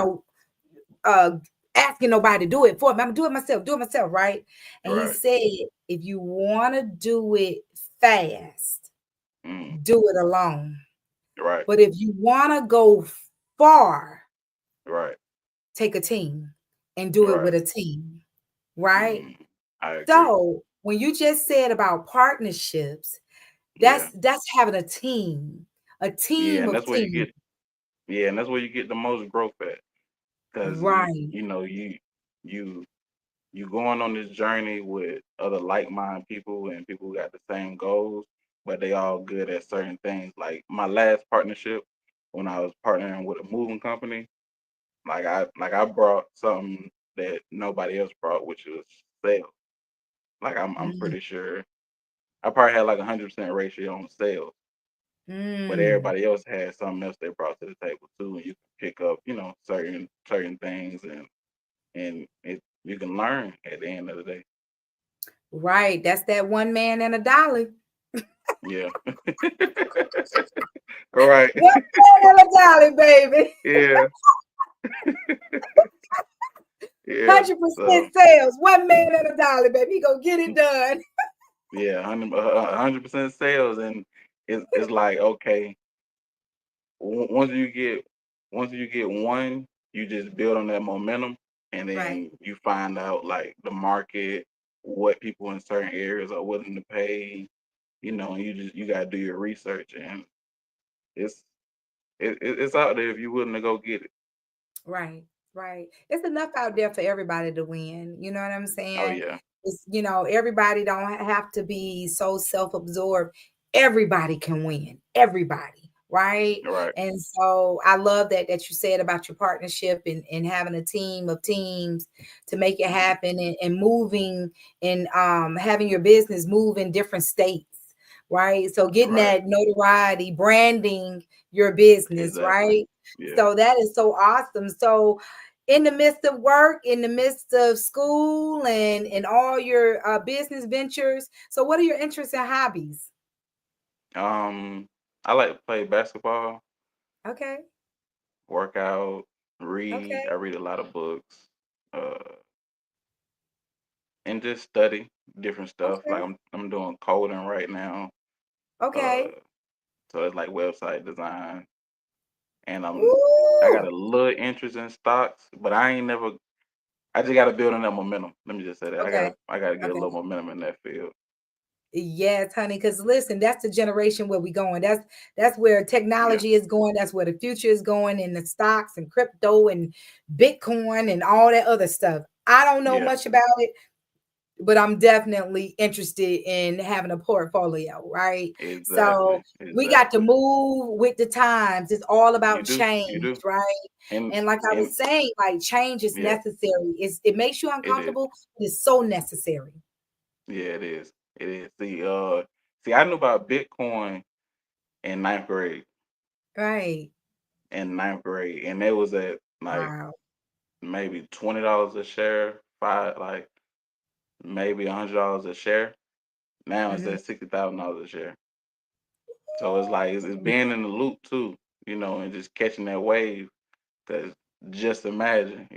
S1: uh asking nobody to do it for me. I'm gonna do it myself, right? And he
S2: Right.
S1: said, if you wanna do it fast,
S2: Mm,
S1: do it alone.
S2: right.
S1: But if you wanna go far,
S2: Right.
S1: take a team and do it
S2: Right.
S1: with a team, right?
S2: Mm, I agree.
S1: So when you just said about partnerships,
S2: Yeah.
S1: that's having a team. A
S2: Yeah,
S1: team
S2: and
S1: of
S2: that's where you
S1: teams.
S2: get yeah, and that's where you get the most growth at. Cause
S1: Right.
S2: you know you you going on this journey with other like minded people and people who got the same goals, but they all good at certain things. Like my last partnership, when I was partnering with a moving company, I brought something that nobody else brought, which was sales. Like I'm
S1: Mm,
S2: pretty sure I probably had like 100% ratio on sales, but
S1: mm.
S2: everybody else had something else they brought to the table too, and you can pick up, certain things, and you can learn at the end of the day.
S1: Right. That's that one man and a dollar.
S2: Yeah. Right.
S1: One man and a dollar, baby.
S2: Yeah. Yeah. So
S1: 100% sales. One man and a dollar, baby. He gonna get it done.
S2: yeah, 100% sales, and it's like okay, once you get one, you just build on that momentum, and
S1: Right.
S2: then you find out like the market, what people in certain areas are willing to pay, and you gotta do your research, and it's it's out there if you're willing to go get it.
S1: Right, right. It's enough out there for everybody to win. You know what I'm
S2: Oh
S1: saying?
S2: yeah,
S1: Everybody don't have to be so self-absorbed. Everybody can win. Everybody, right?
S2: right.
S1: And so I love that you said about your partnership and having a team of teams to make it
S2: Mhm.
S1: happen and moving and having your business move in different states, right? So getting
S2: Right.
S1: that notoriety, branding your business,
S2: Exactly.
S1: right?
S2: Yeah.
S1: So that is so awesome. So in the midst of work, in the midst of school and all your business ventures, so what are your interests and hobbies?
S2: I like to play basketball,
S1: Okay.
S2: work out, read. I
S1: Okay.
S2: read a lot of books, uh, and just study different stuff. Like
S1: Okay.
S2: I'm doing coding right now. Uh,
S1: Okay.
S2: so it's like website design, and I got
S1: Ooh.
S2: a little interest in stocks, but I ain't never. I just got to build on that momentum. Let me just say that
S1: Okay.
S2: I gotta get a
S1: Okay.
S2: little momentum in that field.
S1: Yes, honey. Because listen, that's the generation where we going. That's where
S2: Yeah,
S1: technology is going. That's where the future is going, in the stocks and crypto and Bitcoin and all that other stuff. I don't know
S2: yeah,
S1: much about it, but I'm definitely interested in having a portfolio, right?
S2: exactly,
S1: So we got to
S2: exactly.
S1: move with the times. It's all
S2: You
S1: about
S2: do,
S1: change,
S2: you do,
S1: right?
S2: and
S1: And like I
S2: and
S1: was saying, like change is
S2: yeah,
S1: necessary. It makes you
S2: it is.
S1: uncomfortable, but it's so necessary.
S2: Yeah, it is. It is. I knew about Bitcoin in ninth grade.
S1: Right.
S2: And it was at like
S1: Wow.
S2: maybe $20 a share, five like maybe $100 a share. Now it's
S1: Mhm.
S2: at $60,000 a share. So it's like it's being in the loop too, and just catching that wave. Cause just imagine,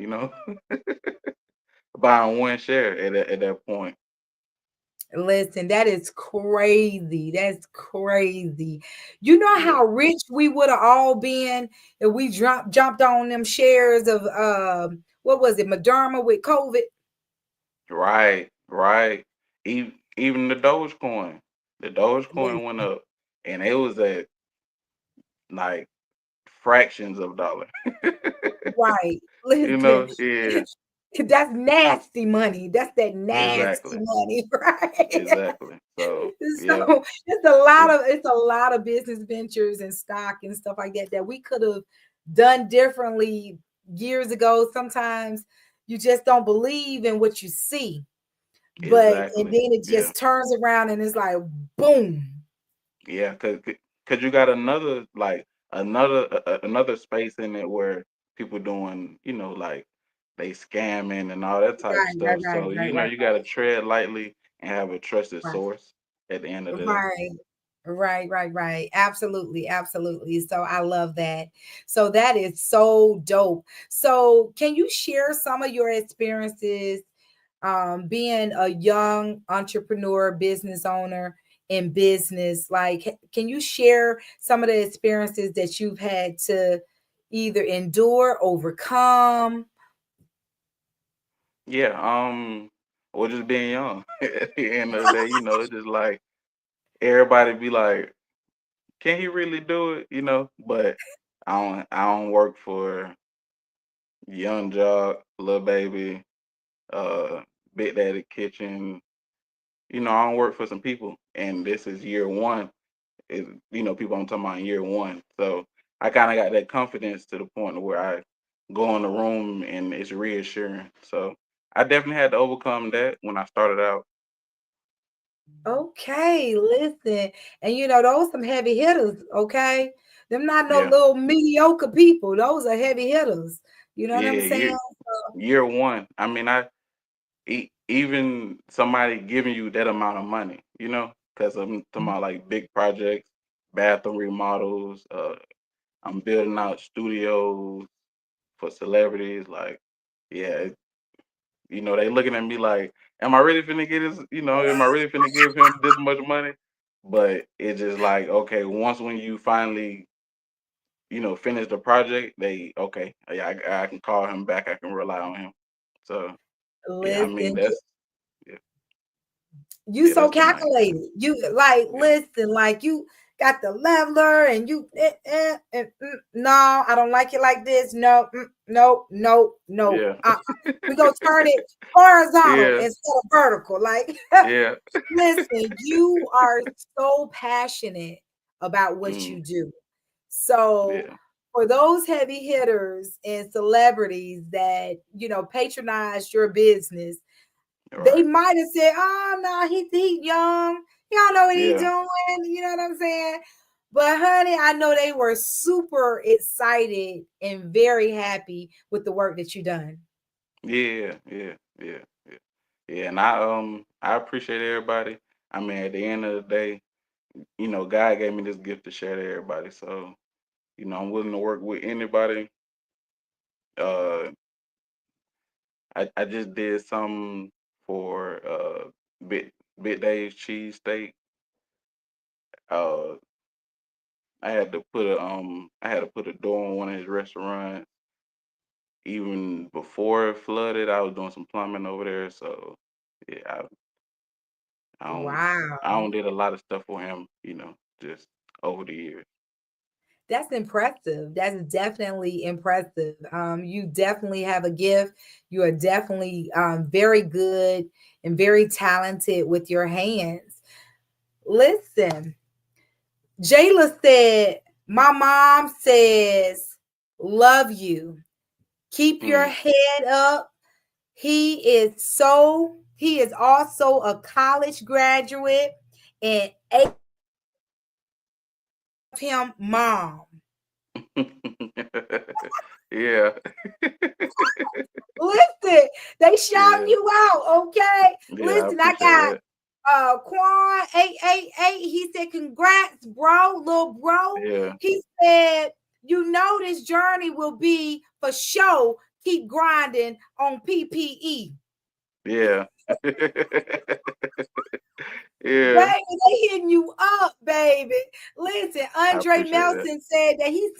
S2: buying one share at that point.
S1: Listen, that is crazy. That's crazy. You know
S2: Yeah.
S1: how rich we would have all been if we jumped on them shares of what was it, Moderna with COVID?
S2: Right, right. Even the Dogecoin went
S1: Listen,
S2: up, and it was at like fractions of a dollar.
S1: right. Listen,
S2: Yeah,
S1: that's nasty money. That's that nasty
S2: exactly,
S1: money, right?
S2: exactly. So yeah,
S1: So
S2: it's
S1: it's a lot of business ventures and stock and stuff like that we could have done differently years ago. Sometimes you just don't believe in what you see, and
S2: exactly.
S1: then it
S2: Yeah,
S1: just turns around and it's like boom.
S2: yeah. Cause you got another space in it where people doing, like they scamming and all that type
S1: Right, right,
S2: stuff.
S1: right,
S2: So
S1: right, right,
S2: you got to tread lightly and have a trusted
S1: right,
S2: source at the end of the day.
S1: right. Right, right, right. Absolutely, absolutely. So I love that. So that is so dope. So can you share some of your experiences being a young entrepreneur, business owner in business? Like, can you share some of the experiences that you've had to either endure, overcome?
S2: Yeah, or just being young. At the end of the day, it's just like everybody be like, can he really do it? But I don't work for Young Jock, Lil Baby, uh, Big Daddy Kitchen. I don't work for some people, and this is year one. Is people I'm talking about in year one. So I kind of got that confidence to the point where I go in the room and it's reassuring. So I definitely had to overcome that when I started out.
S1: Okay, listen. And those some heavy hitters, okay? Them not no
S2: Yeah,
S1: little mediocre people. Those are heavy hitters. You know what I'm
S2: yeah,
S1: saying?
S2: year one. I mean, even somebody giving you that amount of money, because I'm talking about like big projects, bathroom remodels. I'm building out studios for celebrities. Like, yeah, they looking at me like, am I really finna get this? Am I really finna give him this much money? But it's just like, okay, once when you finally, finish the project, they okay, yeah, I can call him back. I can rely on him. So yeah, I mean
S1: Listen,
S2: yeah,
S1: you
S2: yeah,
S1: so
S2: that's the main thing.
S1: calculated. You like
S2: Yeah,
S1: listen, like you got the leveler and no, I don't like it like this. No, no, no, no.
S2: yeah,
S1: We gonna turn it horizontal
S2: yeah,
S1: instead of vertical. Like
S2: yeah,
S1: listen, you are so passionate about what
S2: mm,
S1: you do. So
S2: yeah,
S1: for those heavy hitters and celebrities that patronize your business, they
S2: right,
S1: might have said, "Oh no, he young. He don't know what he
S2: yeah,
S1: doing." You know what I'm saying? But honey, I know they were super excited and very happy with the work that you done.
S2: yeah, yeah, yeah, yeah, yeah. And I appreciate everybody. I mean, at the end of the day, God gave me this gift to share to everybody. So, I'm willing to work with anybody. Uh, I just did something for Big Dave's cheese steak. Uh, I had to put a door on one of his restaurants. Even before it flooded, I was doing some plumbing over there. So yeah, I don't I
S1: Wow.
S2: don't did a lot of stuff for him. Just over the years.
S1: That's impressive. That's definitely impressive. You definitely have a gift. You are definitely very good and very talented with your hands. Listen, Jayla said, my mom says, love you. Keep your
S2: Mm.
S1: head up. He is also a college graduate and him mom.
S2: Yeah,
S1: Listen, they shouting
S2: yeah,
S1: you out, okay?
S2: yeah. I
S1: Listen, I
S2: appreciate
S1: got
S2: that.
S1: Quan 888. He said, congrats, bro, little bro.
S2: Yeah,
S1: He said, this journey will be for sure. Keep grinding on PPE.
S2: yeah, yeah.
S1: Baby, they hitting you up, baby. Listen,
S2: I
S1: Andre
S2: appreciate that.
S1: Melton said that he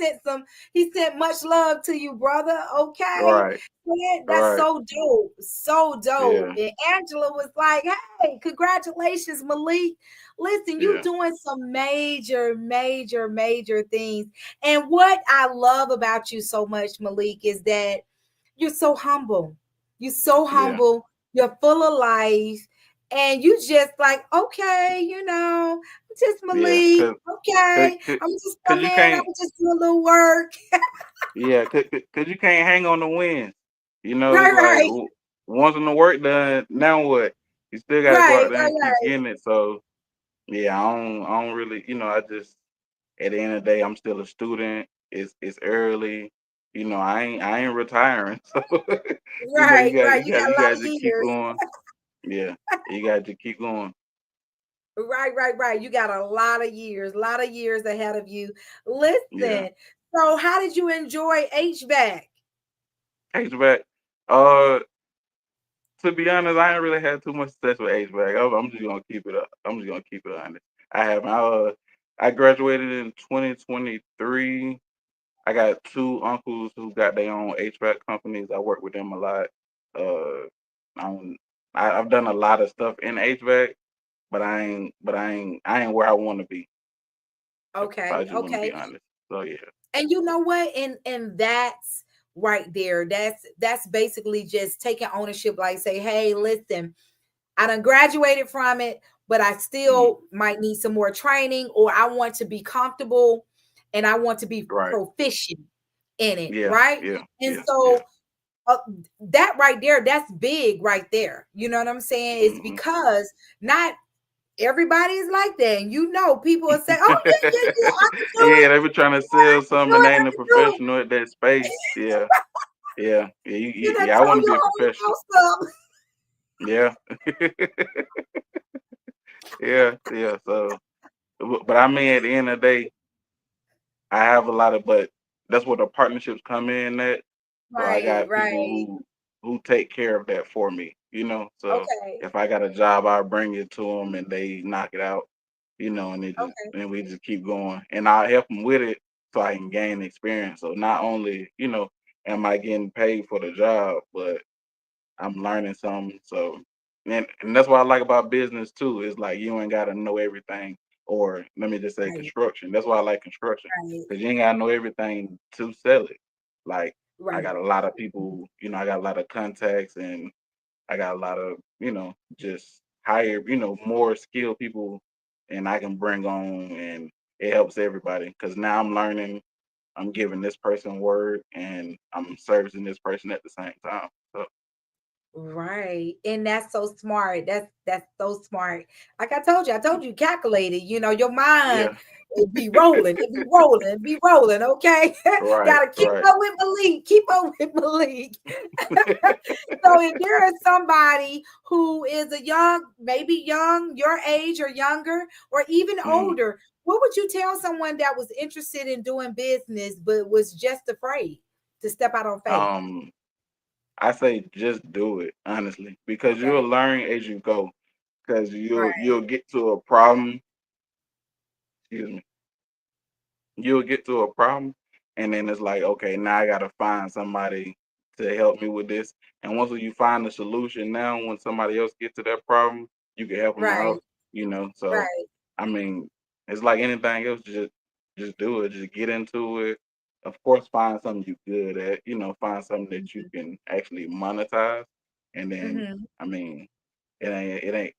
S1: sent much love to you, brother. Okay.
S2: Right,
S1: Man, that's
S2: right.
S1: so dope. So dope.
S2: Yeah,
S1: And Angela was like, hey, congratulations, Malik. Listen, you
S2: yeah,
S1: doing some major, major, major things. And what I love about you so much, Malik, is that you're so humble. You're so
S2: yeah,
S1: humble. You're full of life and you just like, okay, I'm just
S2: yeah.
S1: Malik.
S2: Cause,
S1: Okay,
S2: cause,
S1: I'm just
S2: cause
S1: come
S2: you
S1: in. I'm
S2: can't.
S1: just do a little work.
S2: Yeah, cause you can't hang on the win.
S1: Right,
S2: It's like
S1: right,
S2: once in the work done, now what? You still got to go
S1: right,
S2: out there
S1: right,
S2: and keep
S1: right.
S2: getting it. So yeah, I don't really, I just at the end of the day, I'm still a student. It's early. I ain't retiring. So
S1: Right,
S2: you got
S1: right.
S2: you
S1: You
S2: got
S1: got
S2: you
S1: a lot
S2: got
S1: of
S2: to keep
S1: years.
S2: going. Yeah, you got to keep going.
S1: Right, right, right. You got a lot of years ahead of you.
S2: Yeah,
S1: Listen. So, how did you enjoy HVAC?
S2: HVAC. Uh, to be honest, I ain't really had too much success with HVAC. I'm just gonna keep it up. I'm just gonna keep it honest. I have I graduated in 2023. I got two uncles who got their own HVAC companies. I work with them a lot. Uh, I'm, I've done a lot of stuff in HVAC, but I ain't where I want to be. If I
S1: Okay,
S2: just want to be
S1: okay.
S2: honest. So yeah.
S1: And you know what? And that's right there. That's basically just taking ownership, like say, hey, listen, I done graduated from it, but I
S2: Mhm.
S1: still might need some more training, or I want to be comfortable and I want to be
S2: Right.
S1: proficient in it,
S2: Yeah.
S1: right?
S2: Yeah.
S1: And
S2: Yeah. Yeah.
S1: so uh, that right there, that's big right there. You know what I'm saying? It's
S2: Hmm.
S1: because not everybody is like that. And you know, people will say, oh, yeah, yeah, yeah, I can do
S2: Yeah,
S1: it.
S2: they be trying to
S1: I
S2: sell
S1: can do
S2: something and they
S1: it. I
S2: ain't a
S1: can do it.
S2: professional at that space. Yeah. Yeah. Yeah.
S1: You done
S2: Yeah. I want
S1: told
S2: to be
S1: your
S2: a
S1: Holy
S2: professional.
S1: Ghost stuff.
S2: Yeah. Yeah. Yeah. So, but I mean, at the end of the day, I have a lot of, but that's where the partnerships come in at. So I
S1: Right,
S2: got people
S1: right.
S2: who take care of that for me, you know. So
S1: Okay,
S2: if I got a job, I bring it to them and they knock it out, you know,
S1: okay,
S2: and we just keep going, and I help them with it so I can gain experience. So not only, you know, am I getting paid for the job, but I'm learning something. So, and that's what I like about business too. Is like you ain't gotta know everything, or let me just say
S1: right,
S2: construction. That's why I like construction
S1: right,
S2: because you ain't gotta know everything to sell it. Like I
S1: right.
S2: got a lot of people, you know, I got a lot of contacts, and I got a lot of, you know, just higher, you know, more skilled people, and I can bring on, and it helps everybody because now I'm learning. I'm giving this person word, and I'm servicing this person at the same time. So
S1: Right. And that's so smart. That's so smart. Like I told you calculated, you know, your mind
S2: yeah.
S1: it be rolling, it be rolling, it be rolling, okay?
S2: Right,
S1: Gotta keep
S2: right.
S1: up with Malik, keep up with Malik. So if there is somebody who is a young, maybe young, your age or younger, or even
S2: Mhm.
S1: older, what would you tell someone that was interested in doing business but was just afraid to step out on faith?
S2: Um, I say just do it, honestly, because you'll
S1: Okay.
S2: learn as you go. Because
S1: Right.
S2: you'll get to a problem. Excuse me. You'll get to a problem, and then it's like, okay, now I gotta find somebody to help me with this. And once you find the solution, now when somebody else gets to that problem, you can help them
S1: Right.
S2: out. You know, so
S1: Right.
S2: I mean, it's like anything else. Just do it. Just get into it. Of course, find something you're good at. You know, find something that you can actually monetize, and then
S1: Mhm.
S2: I mean, it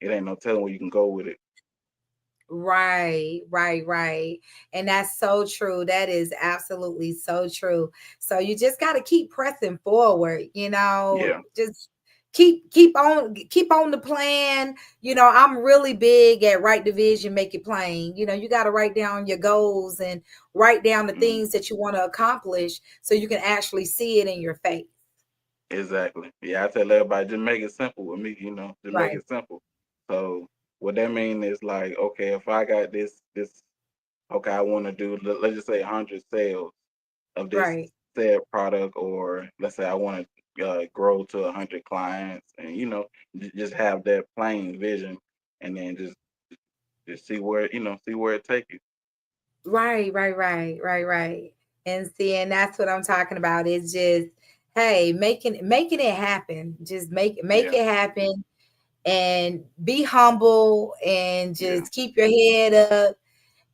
S2: ain't no telling where you can go with it.
S1: Right, right, right. And that's so true. That is absolutely so true. So you just got to keep pressing forward, you know,
S2: Yeah,
S1: just keep on the plan. You know, I'm really big at write the vision, make it plain. You know, you got to write down your goals and write down the
S2: mhm,
S1: things that you want to accomplish so you can actually see it in your face.
S2: exactly. Yeah, I tell everybody just make it simple with me. You know, just make
S1: Right,
S2: it simple. So what that mean is like, okay, if I got this, okay, I want to do, let's just say 100 sales of this
S1: right.
S2: said product, or let's say I want to grow to 100 clients, and you know, just have that plain vision, and then just see where, you know, see where it take you.
S1: Right, right, right, right, right. And see, and that's what I'm talking about. It's just, hey, making it happen. Just make
S2: Yeah,
S1: it happen and be humble and
S2: yeah.
S1: just keep your head up.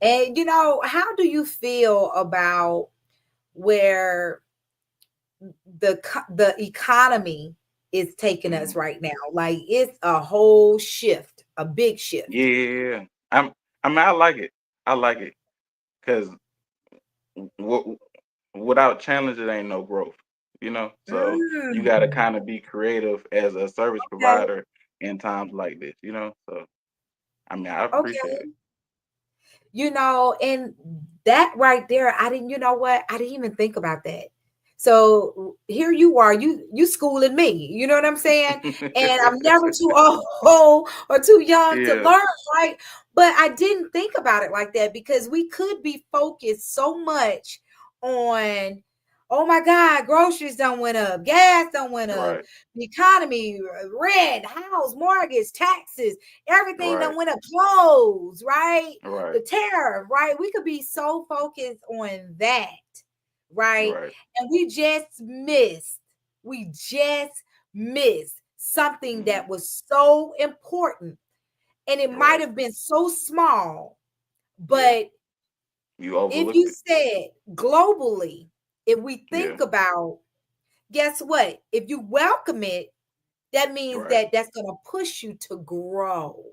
S1: And you know, how do you feel about where the economy is taking
S2: Hmm.
S1: us right now? Like it's a whole shift, a big shift.
S2: Yeah. I mean, I like it. I like it because without challenge, it ain't no growth. You know, so you got to
S1: Mm,
S2: kind of be creative as a service
S1: okay,
S2: provider in times like this. You know, so I mean, I appreciate
S1: okay.
S2: it.
S1: You know, and that right there, I didn't, you know what? I didn't even think about that. So here you are, you schooling me, you know what I'm saying? And I'm never too old or too young to
S2: Yeah.
S1: learn, right? But I didn't think about it like that because we could be focused so much on, oh my God, groceries done went up, gas done went up,
S2: Right.
S1: the economy, rent, house, mortgage, taxes, everything
S2: Right.
S1: done went up, clothes, right?
S2: Right.
S1: The tariff, right? We could be so focused on that, right?
S2: Right.
S1: And we just missed something
S2: Mhm.
S1: that was so important. And it might
S2: Right.
S1: have been so small,
S2: Yeah.
S1: but
S2: You
S1: If
S2: overlooked
S1: you
S2: it.
S1: said globally, if we
S2: Yeah.
S1: think about, guess what? If you welcome it, that means
S2: Right.
S1: that that's going to push you to grow.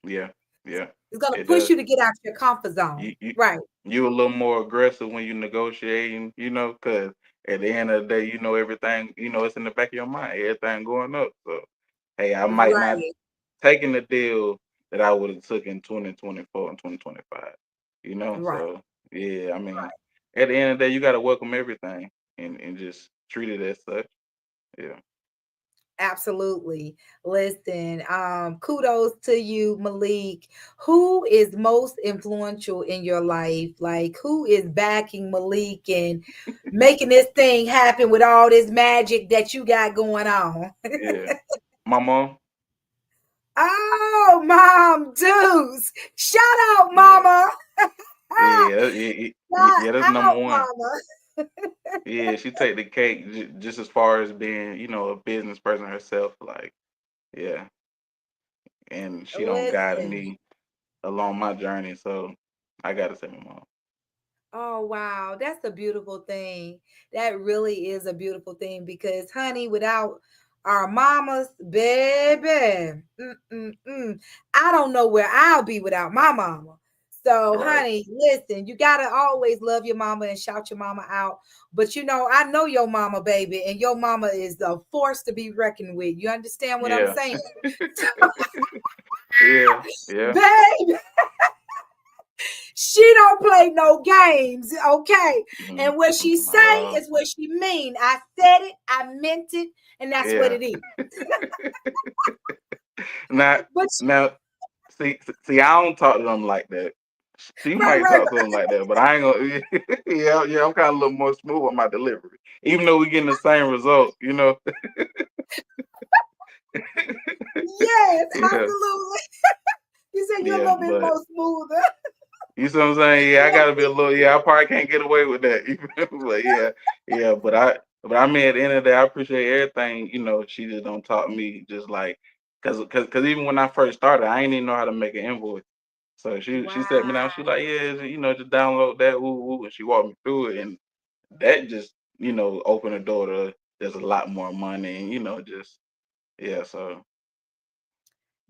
S2: Yeah. Yeah.
S1: It's going to
S2: It
S1: push
S2: does.
S1: you to get out your comfort
S2: You
S1: zone.
S2: you
S1: Right.
S2: you a little more aggressive when you negotiating, because at the end of the day, everything, it's in the back of your mind, everything going up. So hey, I might not
S1: Right.
S2: taking the deal that I would have took in 2024 and 2025.
S1: Right.
S2: So yeah, I mean,
S1: Right.
S2: at the end of the day, you gotta welcome everything and just treat it as such. Yeah.
S1: Absolutely. Listen, kudos to you, Malik. Who is most influential in your life? Like, who is backing Malik and making this thing happen with all this magic that you got going on?
S2: Yeah. My mom.
S1: Oh, Mom Deuce. Shout out,
S2: Yeah.
S1: Mama.
S2: Yeah. Yeah.
S1: Shout
S2: Yeah, that's number
S1: out,
S2: one.
S1: Mama.
S2: Yeah, she take the cake just as far as being, a business person herself. Like, yeah, and she don't guide
S1: Listen.
S2: me along my journey. So I gotta say my mom.
S1: Oh, wow. That's a beautiful thing. That really is a beautiful thing because, honey, without our mamas, baby, I don't know where I'll be without my mama. So,
S2: Right.
S1: honey, listen, you got to always love your mama and shout your mama out. But, I know your mama, baby, and your mama is a force to be reckoned with. You understand what I'm
S2: Yeah.
S1: saying?
S2: Yeah. Yeah.
S1: Baby, she don't play no games, okay? And what she say
S2: Not at all.
S1: is what she mean. I said it, I meant it, and that's what
S2: Yeah.
S1: it is.
S2: Now,
S1: But
S2: now, see, I don't talk to them like that. She
S1: right,
S2: might
S1: right,
S2: talk to them like that, but I ain't gonna. Yeah, yeah, I'm kind of a little more smooth on my delivery, even though we getting the same result.
S1: yes,
S2: Yeah.
S1: absolutely. You said you're a
S2: Yeah,
S1: little bit
S2: but
S1: more smoother.
S2: you see what I'm saying? Yeah, I gotta be a little. Yeah, I probably can't get away with that. But yeah, yeah. But I mean, at the end of the day, I appreciate everything. She just don't talk to me just like, cause even when I first started, I ain't even know how to make an invoice. So she sat me
S1: Wow.
S2: down. She like, yeah, just download that, woo woo, and she walked me through it, and that just opened the door to there's a lot more money, and just yeah. So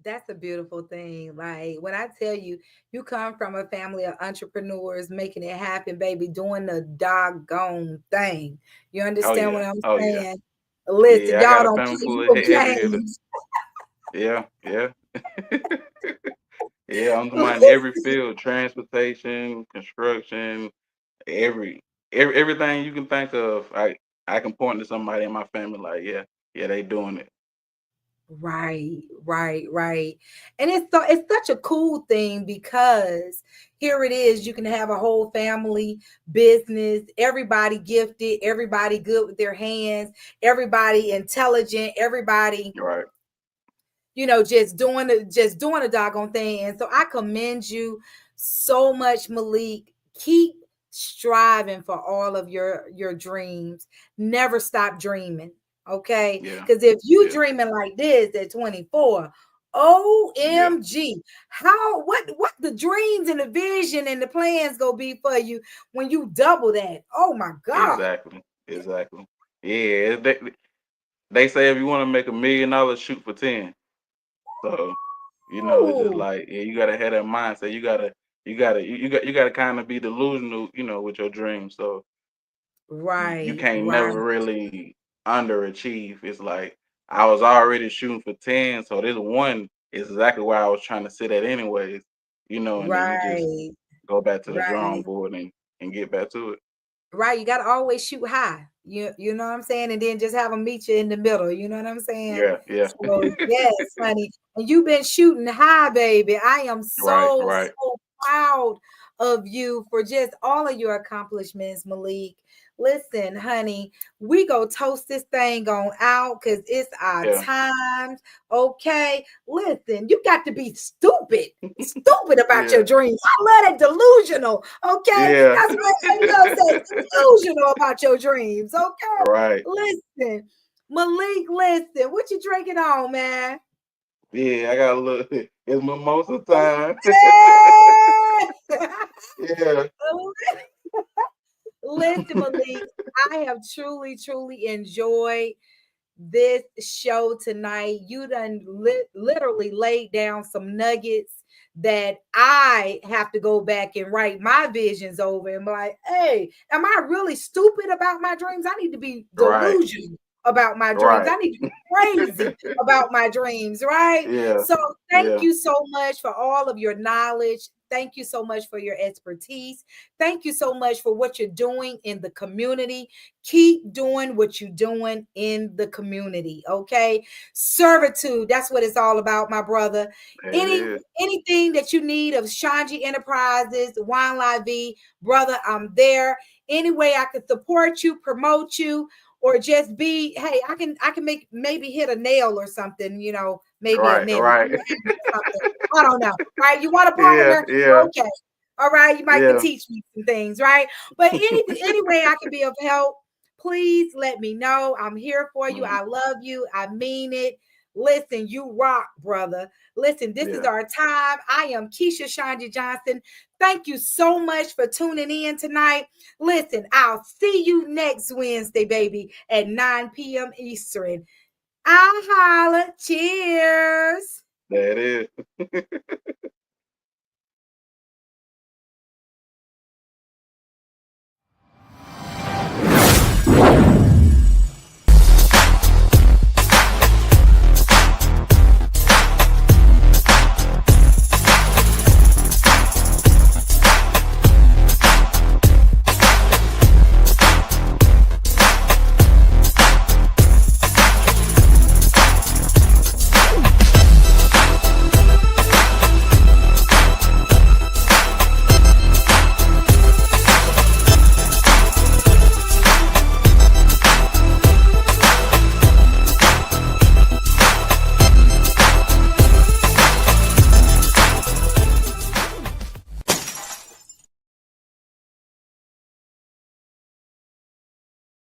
S1: That's a beautiful thing. Like when I tell you, you come from a family of entrepreneurs making it happen, baby, doing the doggone thing. You
S2: oh
S1: understand what
S2: yeah,
S1: I'm
S2: oh yeah,
S1: saying? Listen,
S2: yeah. I
S1: y'all
S2: got a
S1: don't
S2: family
S1: play
S2: full of
S1: no
S2: heavy hitters.
S1: games.
S2: Yeah, yeah. Yeah, I'm talking in every field, transportation, construction, everything you can think of. I can point to somebody in my family like, yeah, yeah, they doing it.
S1: Right, right, right. And it's such a cool thing because here it is, you can have a whole family business, everybody gifted, everybody good with their hands, everybody intelligent, everybody
S2: Right.
S1: just doing a doggone thing. And so I commend you so much, Malik. Keep striving for all of your dreams. Never stop dreaming. Okay.
S2: Yeah.
S1: Because if you
S2: Yeah.
S1: dreaming like this at 24,
S2: Yeah.
S1: OMG, what the dreams and the vision and the plans gonna be for you when you double that? Oh my God.
S2: Exactly. Exactly. Yeah. They say if you want to make $1 million, shoot for 10. So, it's just
S1: Ooh,
S2: like, yeah, you gotta have that mindset. You gotta kind of be delusional, with your dreams. So you
S1: right,
S2: can't
S1: right,
S2: never really underachieve. It's like I was already shooting for 10, so this one is exactly where I was trying to sit at anyways, and then you just
S1: right,
S2: go back to the drawing
S1: right.
S2: board and get back to it.
S1: Right, you got to always shoot high. You know what I'm saying, and then just have them meet you in the middle. You know what I'm saying?
S2: Yeah, yeah.
S1: So yes, honey, and you've been shooting high, baby. I am
S2: Right,
S1: so
S2: right.
S1: proud of you for just all of your accomplishments, Malik. Listen, honey, we go toast this thing on out because it's our
S2: Yeah,
S1: time. Okay, listen, you got to be stupid about your
S2: yeah,
S1: dreams. I love that delusional. Okay,
S2: yeah.
S1: that's what I love say delusional about your dreams. Okay,
S2: Right.
S1: listen, Malik, listen, what you drinking on, man?
S2: Yeah, I got a little. It's mimosa time.
S1: Hey!
S2: Yeah.
S1: Listen, Malik, I have truly, truly enjoyed this show tonight. You done literally laid down some nuggets that I have to go back and write my visions over and be like, hey, am I really stupid about my dreams? I need to be
S2: Right.
S1: delusional about my dreams.
S2: Right.
S1: I need to be crazy about my dreams, right?
S2: Yeah.
S1: So thank
S2: Yeah.
S1: you so much for all of your knowledge. Thank you so much for your expertise. Thank you so much for what you're doing in the community. Keep doing what you're doing in the community. Okay. Servitude. That's what it's all about, my brother.
S2: It
S1: Any
S2: is.
S1: anything that you need of ShonGee Enterprises, Wine La Vie, brother, I'm there. Any way I can support you, promote you, or just be, hey, I can make maybe hit a nail or something, maybe a
S2: Right.
S1: nail,
S2: Right.
S1: something. I don't know. Right. You want a
S2: Yeah.
S1: partner?
S2: Yeah.
S1: Okay. All right. You might could
S2: Yeah.
S1: teach me some things, right? But any way I can be of help, please let me know. I'm here for you.
S2: Mhm.
S1: I love you. I mean it. Listen, you rock, brother. Listen, this is
S2: Yeah.
S1: our time. I am Keisha ShonGee Johnson. Thank you so much for tuning in tonight. Listen, I'll see you next Wednesday, baby, at 9 p.m. Eastern. I'll holla. Cheers.
S2: That is.